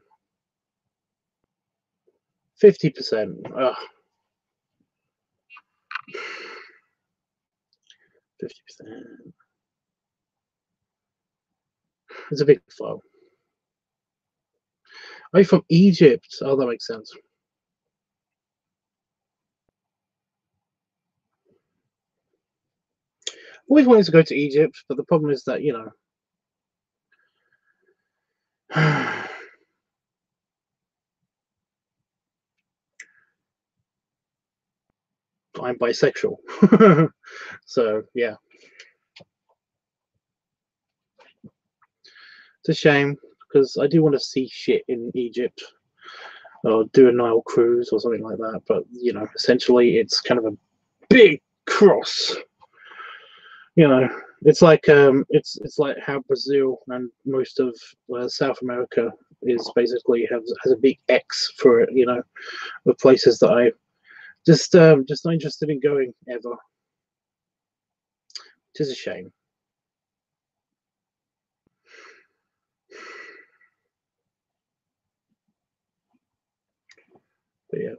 50%. Ugh. 50%. It's a big file. Are you from Egypt? Oh, that makes sense. Always wanted to go to Egypt, but the problem is that, you know, I'm bisexual. So, yeah. It's a shame because I do want to see shit in Egypt or do a Nile cruise or something like that. But, you know, essentially it's kind of a big cross. You know, it's like it's like how Brazil and most of South America is basically has a big X for it. You know, the places that I just not interested in going ever. Which is a shame. But yeah,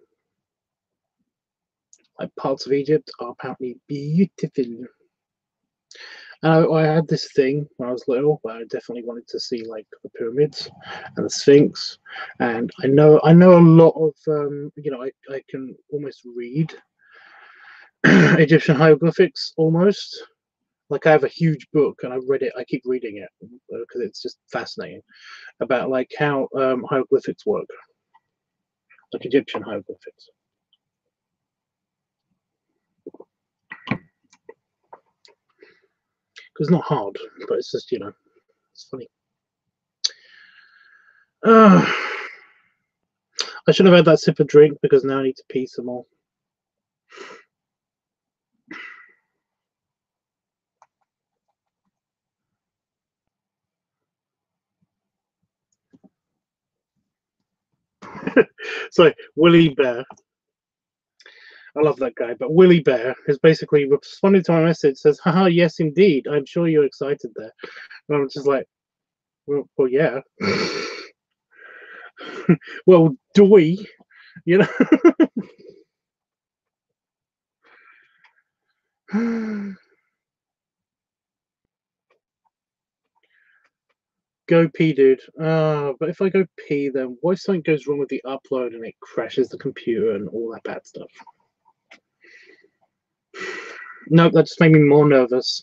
like parts of Egypt are apparently beautiful. I had this thing when I was little where I definitely wanted to see like the pyramids and the Sphinx, and I know a lot of you know, I can almost read Egyptian hieroglyphics almost. Like I have a huge book and I read it. I keep reading it because it's just fascinating about like how hieroglyphics work, like Egyptian hieroglyphics. Because it's not hard, but it's just, you know, it's funny. I should have had that sip of drink because now I need to pee some more. So Willie Bear, I love that guy, but Willie Bear has basically responded to my message. Says, "Haha, yes, indeed. I'm sure you're excited there." And I'm just like, well yeah. Well, do we? You know. Go pee, dude. But if I go pee, then what if something goes wrong with the upload and it crashes the computer and all that bad stuff? Nope, that just made me more nervous.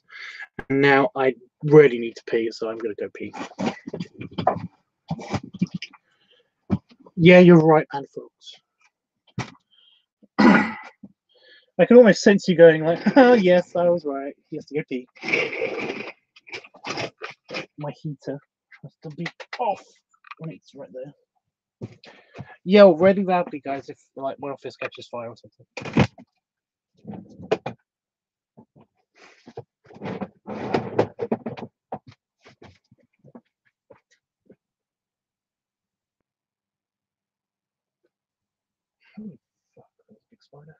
And now I really need to pee, so I'm gonna go pee. Yeah, you're right, man, folks. I can almost sense you going like, oh, yes, I was right. He has to go pee. My heater has to be off when it's right there. Yell really loudly, guys, if like my office catches fire or something. Holy fuck, that's a big spider.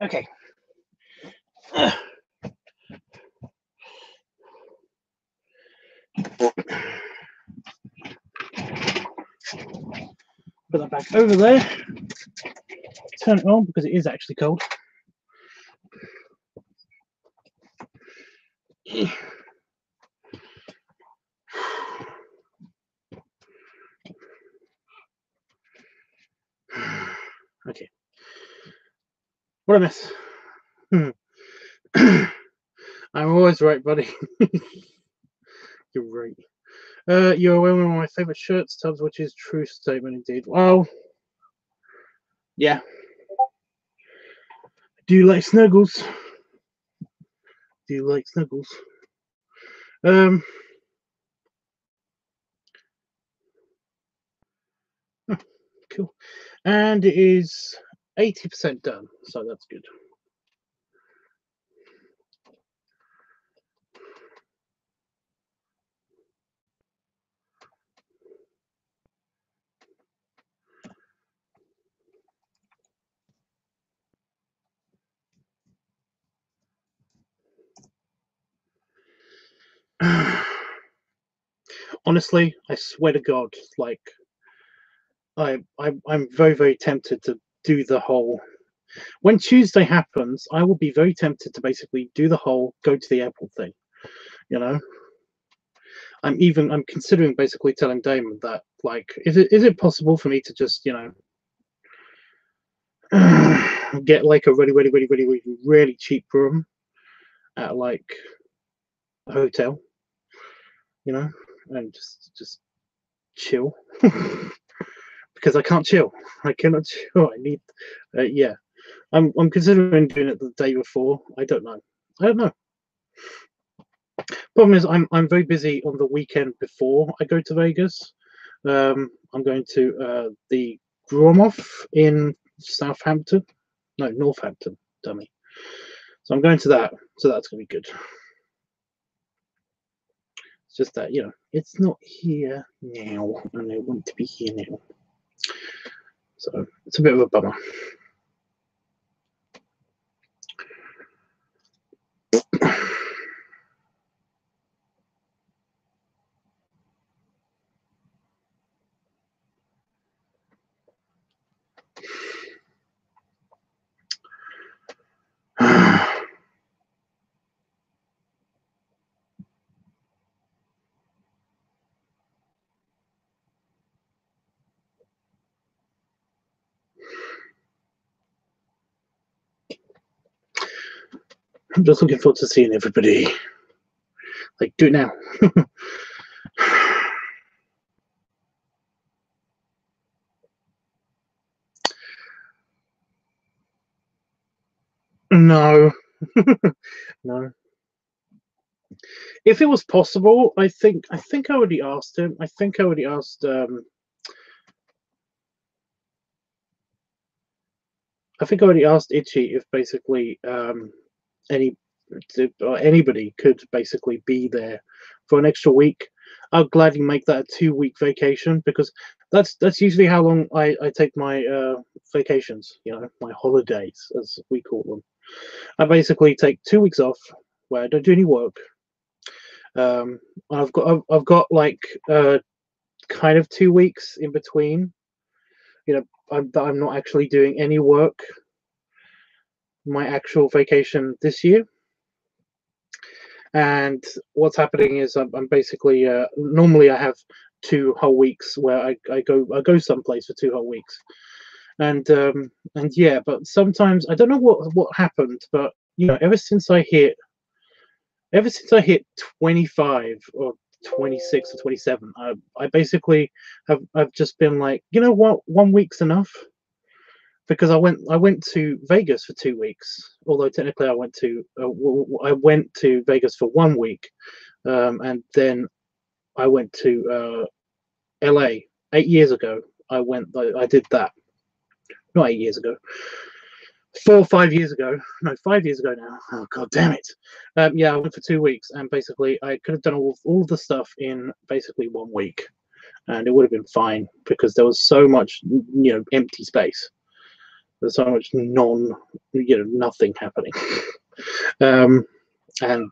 Okay. Put that back over there. Turn it on because it is actually cold. Okay. What a mess. I'm always right, buddy. You're right. You're wearing one of my favourite shirts, Tubbs, which is true statement indeed. Well, yeah. Do you like snuggles? Do you like snuggles? Cool. And it is 80% done, so that's good. Honestly, I swear to God, like I'm very, very tempted to do the whole. When Tuesday happens, I will be very tempted to basically do the whole go to the airport thing. You know, I'm considering basically telling Damon that, like, is it possible for me to just, you know, get like a really cheap room at like a hotel, you know, and just chill. Because I can't chill. I cannot chill. I need, yeah. I'm considering doing it the day before. I don't know. Problem is, I'm very busy on the weekend before I go to Vegas. I'm going to the Gromoff in Southampton. No, Northampton, dummy. So I'm going to that. So that's going to be good. It's just that, you know, it's not here now, and I want to be here now. So it's a bit of a bummer. I'm just looking forward to seeing everybody. Like, do it now. No. No. If it was possible, I think I already asked him. I think I already asked Itchy if basically anybody could basically be there for an extra week. I'll gladly make that a 2-week vacation, because that's usually how long I take my vacations, you know, my holidays as we call them. I basically take 2 weeks off where I don't do any work. I've got like kind of 2 weeks in between, you know, I'm not actually doing any work my actual vacation this year. And what's happening is I'm basically normally I have 2 whole weeks where I go someplace for 2 whole weeks, and yeah, but sometimes I don't know what happened, but you know, ever since I hit 25 or 26 or 27, I basically I've just been like, you know what, 1 week's enough. Because I went to Vegas for 2 weeks, although technically I went to Vegas for 1 week, and then I went to LA 8 years ago. I did that, not 8 years ago. 4 or 5 years ago, no, 5 years ago now. Oh god damn it! Yeah, I went for 2 weeks, and basically I could have done all of the stuff in basically 1 week, and it would have been fine because there was so much, empty space. There's so much nothing happening, and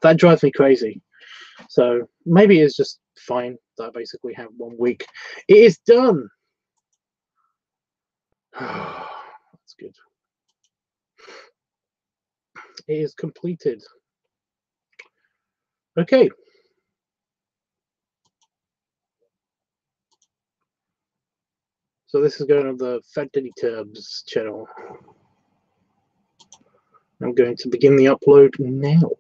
that drives me crazy. So maybe it's just fine that I basically have 1 week. It is done. That's good. It is completed. Okay. So this is going on the LiveTUBBS channel. I'm going to begin the upload now.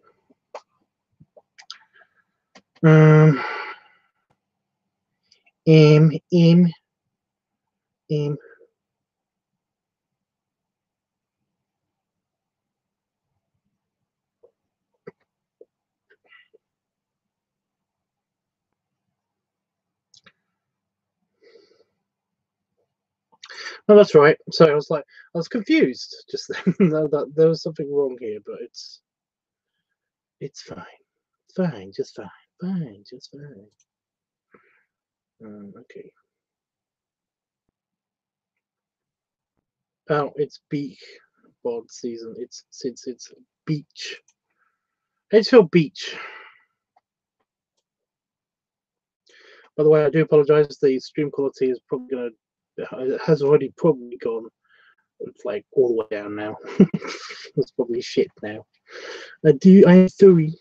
Oh, that's right. So I was confused just then. that there was something wrong here, but it's fine. Fine, just fine. Fine, just fine. Okay. Oh, it's beachball season. It's beach. Edgehill Beach. By the way, I do apologize. The stream quality is probably gonna has already probably gone. It's like all the way down now. It's probably shit now. I'm sorry.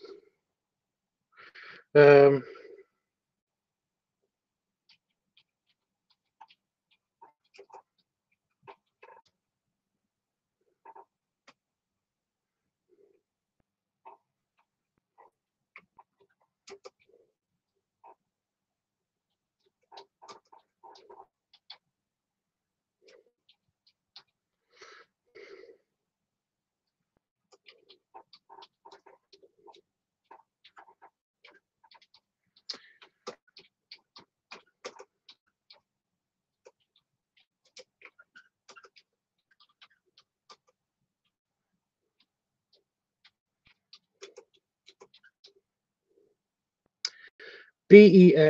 BEACH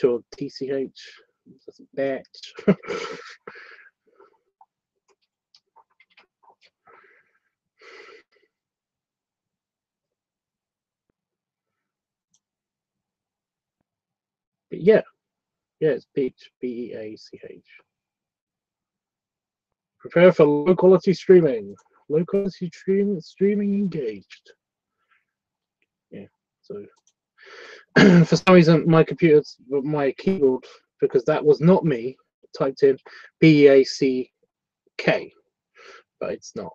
or TCH? Batch. But yeah, it's beach. BEACH. Prepare for low quality streaming. Low quality streaming engaged. Yeah. So for some reason my keyboard, because that was not me, typed in BEACK, but it's not.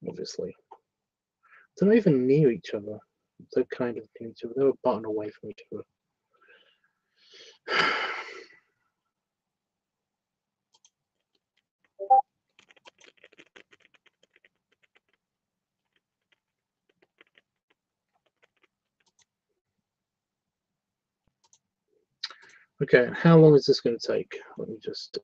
Obviously. They're not even near each other. They're kind of near each other. They're a button away from each other. Okay, how long is this going to take? Let me just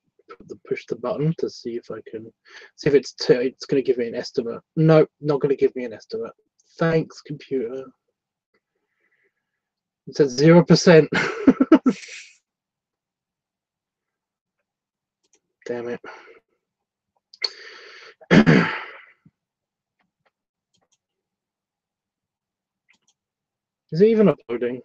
push the button to see if I can see if it's going to give me an estimate. No, not going to give me an estimate. Thanks, computer. It says 0%. Damn it. Is it even uploading?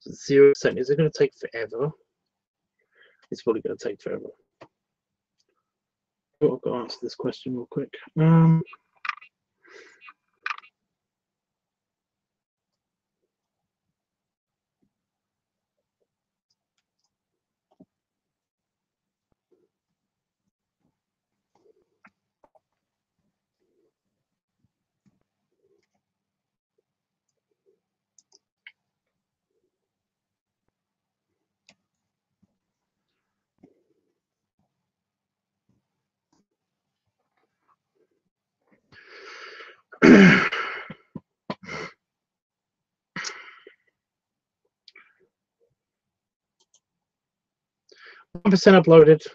It's 0%. Is it going to take forever? It's probably going to take forever. Oh, I've got to answer this question real quick. 1% uploaded.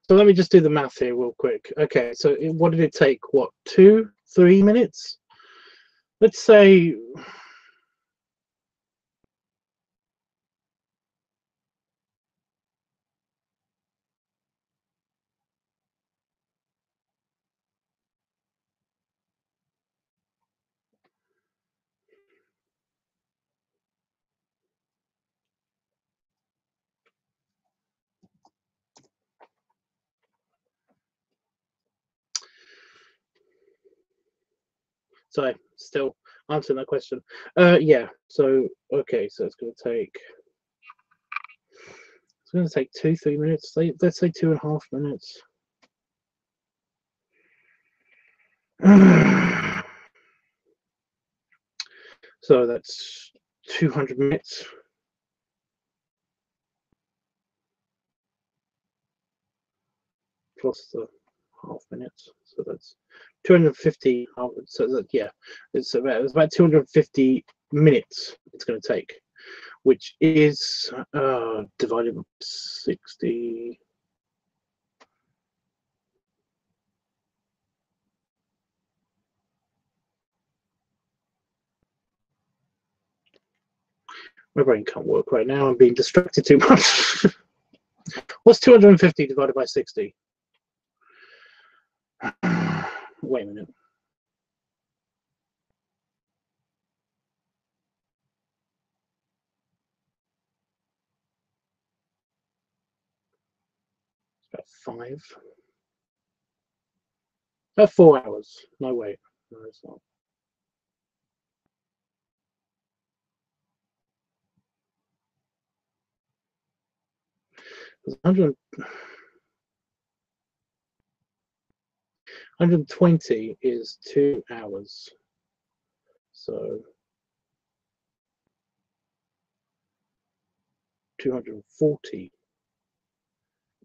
So let me just do the math here real quick. Okay, so what did it take? What, 2-3 minutes? Let's say sorry, still answering that question. Yeah, so okay, so it's gonna take 2-3 minutes. Let's say 2.5 minutes. So that's 200 minutes. Plus the half minutes, so that's 250. So that, yeah, it's about 250 minutes it's going to take, which is divided by 60. My brain can't work right now. I'm being distracted too much. What's 250 divided by 60? Wait a minute. It's about 5. About 4 hours. No, wait. No, it's not. It's 120 is 2 hours. So 240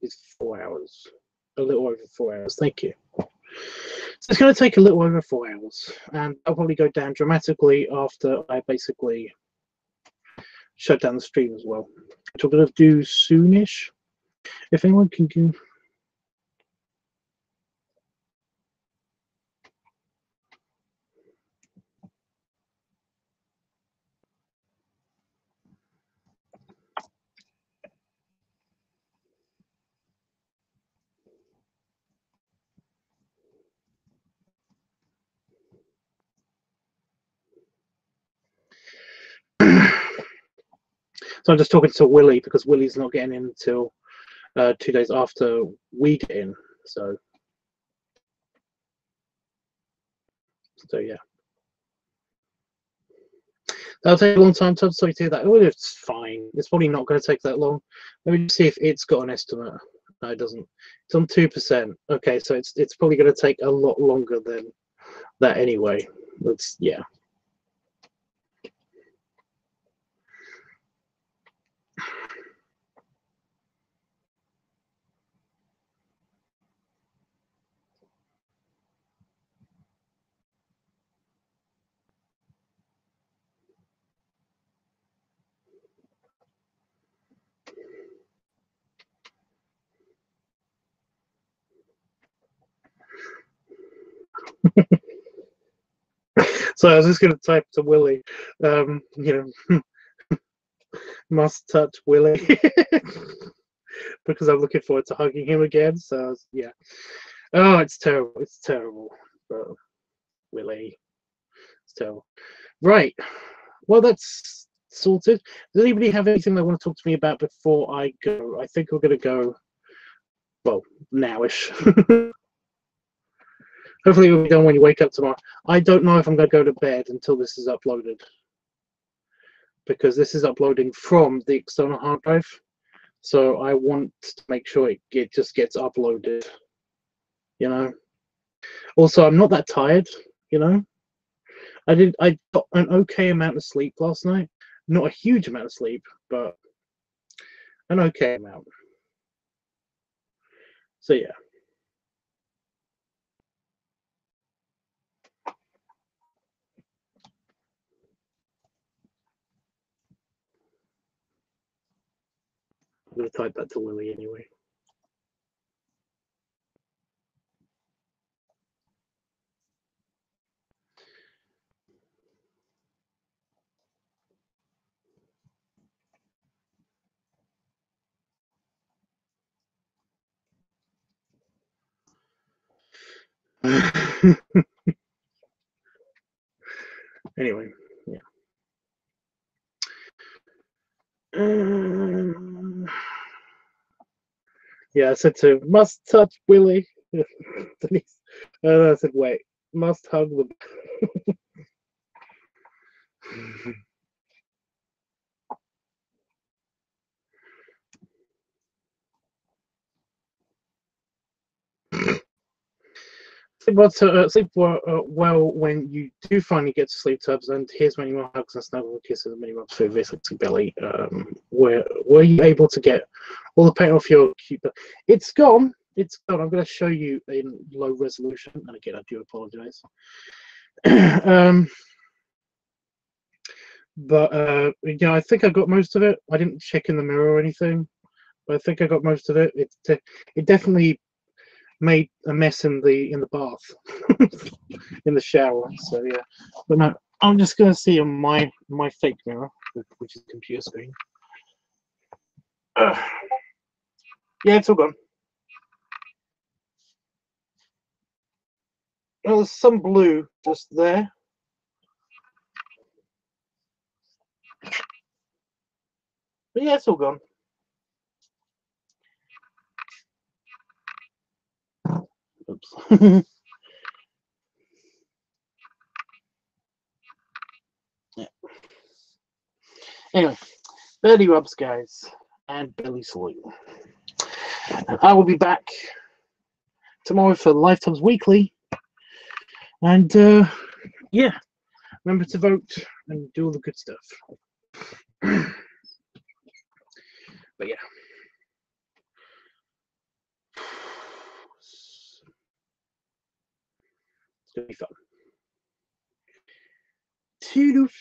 is 4 hours. A little over 4 hours. Thank you. So it's going to take a little over 4 hours, and I'll probably go down dramatically after I basically shut down the stream as well, which I'm going to do soonish. If anyone can do. So I'm just talking to Willie because Willie's not getting in until 2 days after we get in. So yeah. That'll take a long time to sorry to do that. Oh, it's fine. It's probably not going to take that long. Let me just see if it's got an estimate. No, it doesn't. It's on 2%. Okay, so it's probably going to take a lot longer than that anyway. Yeah. So I was just going to type to Willie, you know, must touch Willie because I'm looking forward to hugging him again. So yeah. Oh, it's terrible. It's terrible. But Willie, it's terrible. Right. Well, that's sorted. Does anybody have anything they want to talk to me about before I go? I think we're going to go, well, nowish. Hopefully we'll be done when you wake up tomorrow. I don't know if I'm going to go to bed until this is uploaded, because this is uploading from the external hard drive. So I want to make sure it just gets uploaded, you know. Also, I'm not that tired, you know. I got an okay amount of sleep last night. Not a huge amount of sleep, but an okay amount. So yeah. going to type that to Lily anyway. Anyway, yeah. Yeah, I said to must touch Willie. Denise. I said, wait, must hug the. Sleep well when you do finally get to sleep, Tubbs, and here's many more hugs and snuggles and kisses and many rubs for your sexy belly. Were you able to get all the paint off your cute belly? It's gone. It's gone. I'm going to show you in low resolution, and again, I do apologize. But yeah, I think I got most of it. I didn't check in the mirror or anything, but I think I got most of it. It definitely made a mess in the bath, in the shower. So yeah, but no, I'm just gonna see on my fake mirror, which is a computer screen. Yeah, it's all gone. Well, there's some blue just there. But yeah, it's all gone. Oops. Yeah. Anyway, belly rubs, guys, and belly salute. I will be back tomorrow for LiveTUBBS Weekly, and yeah, remember to vote and do all the good stuff. But yeah, it's gonna be fun. Toodles.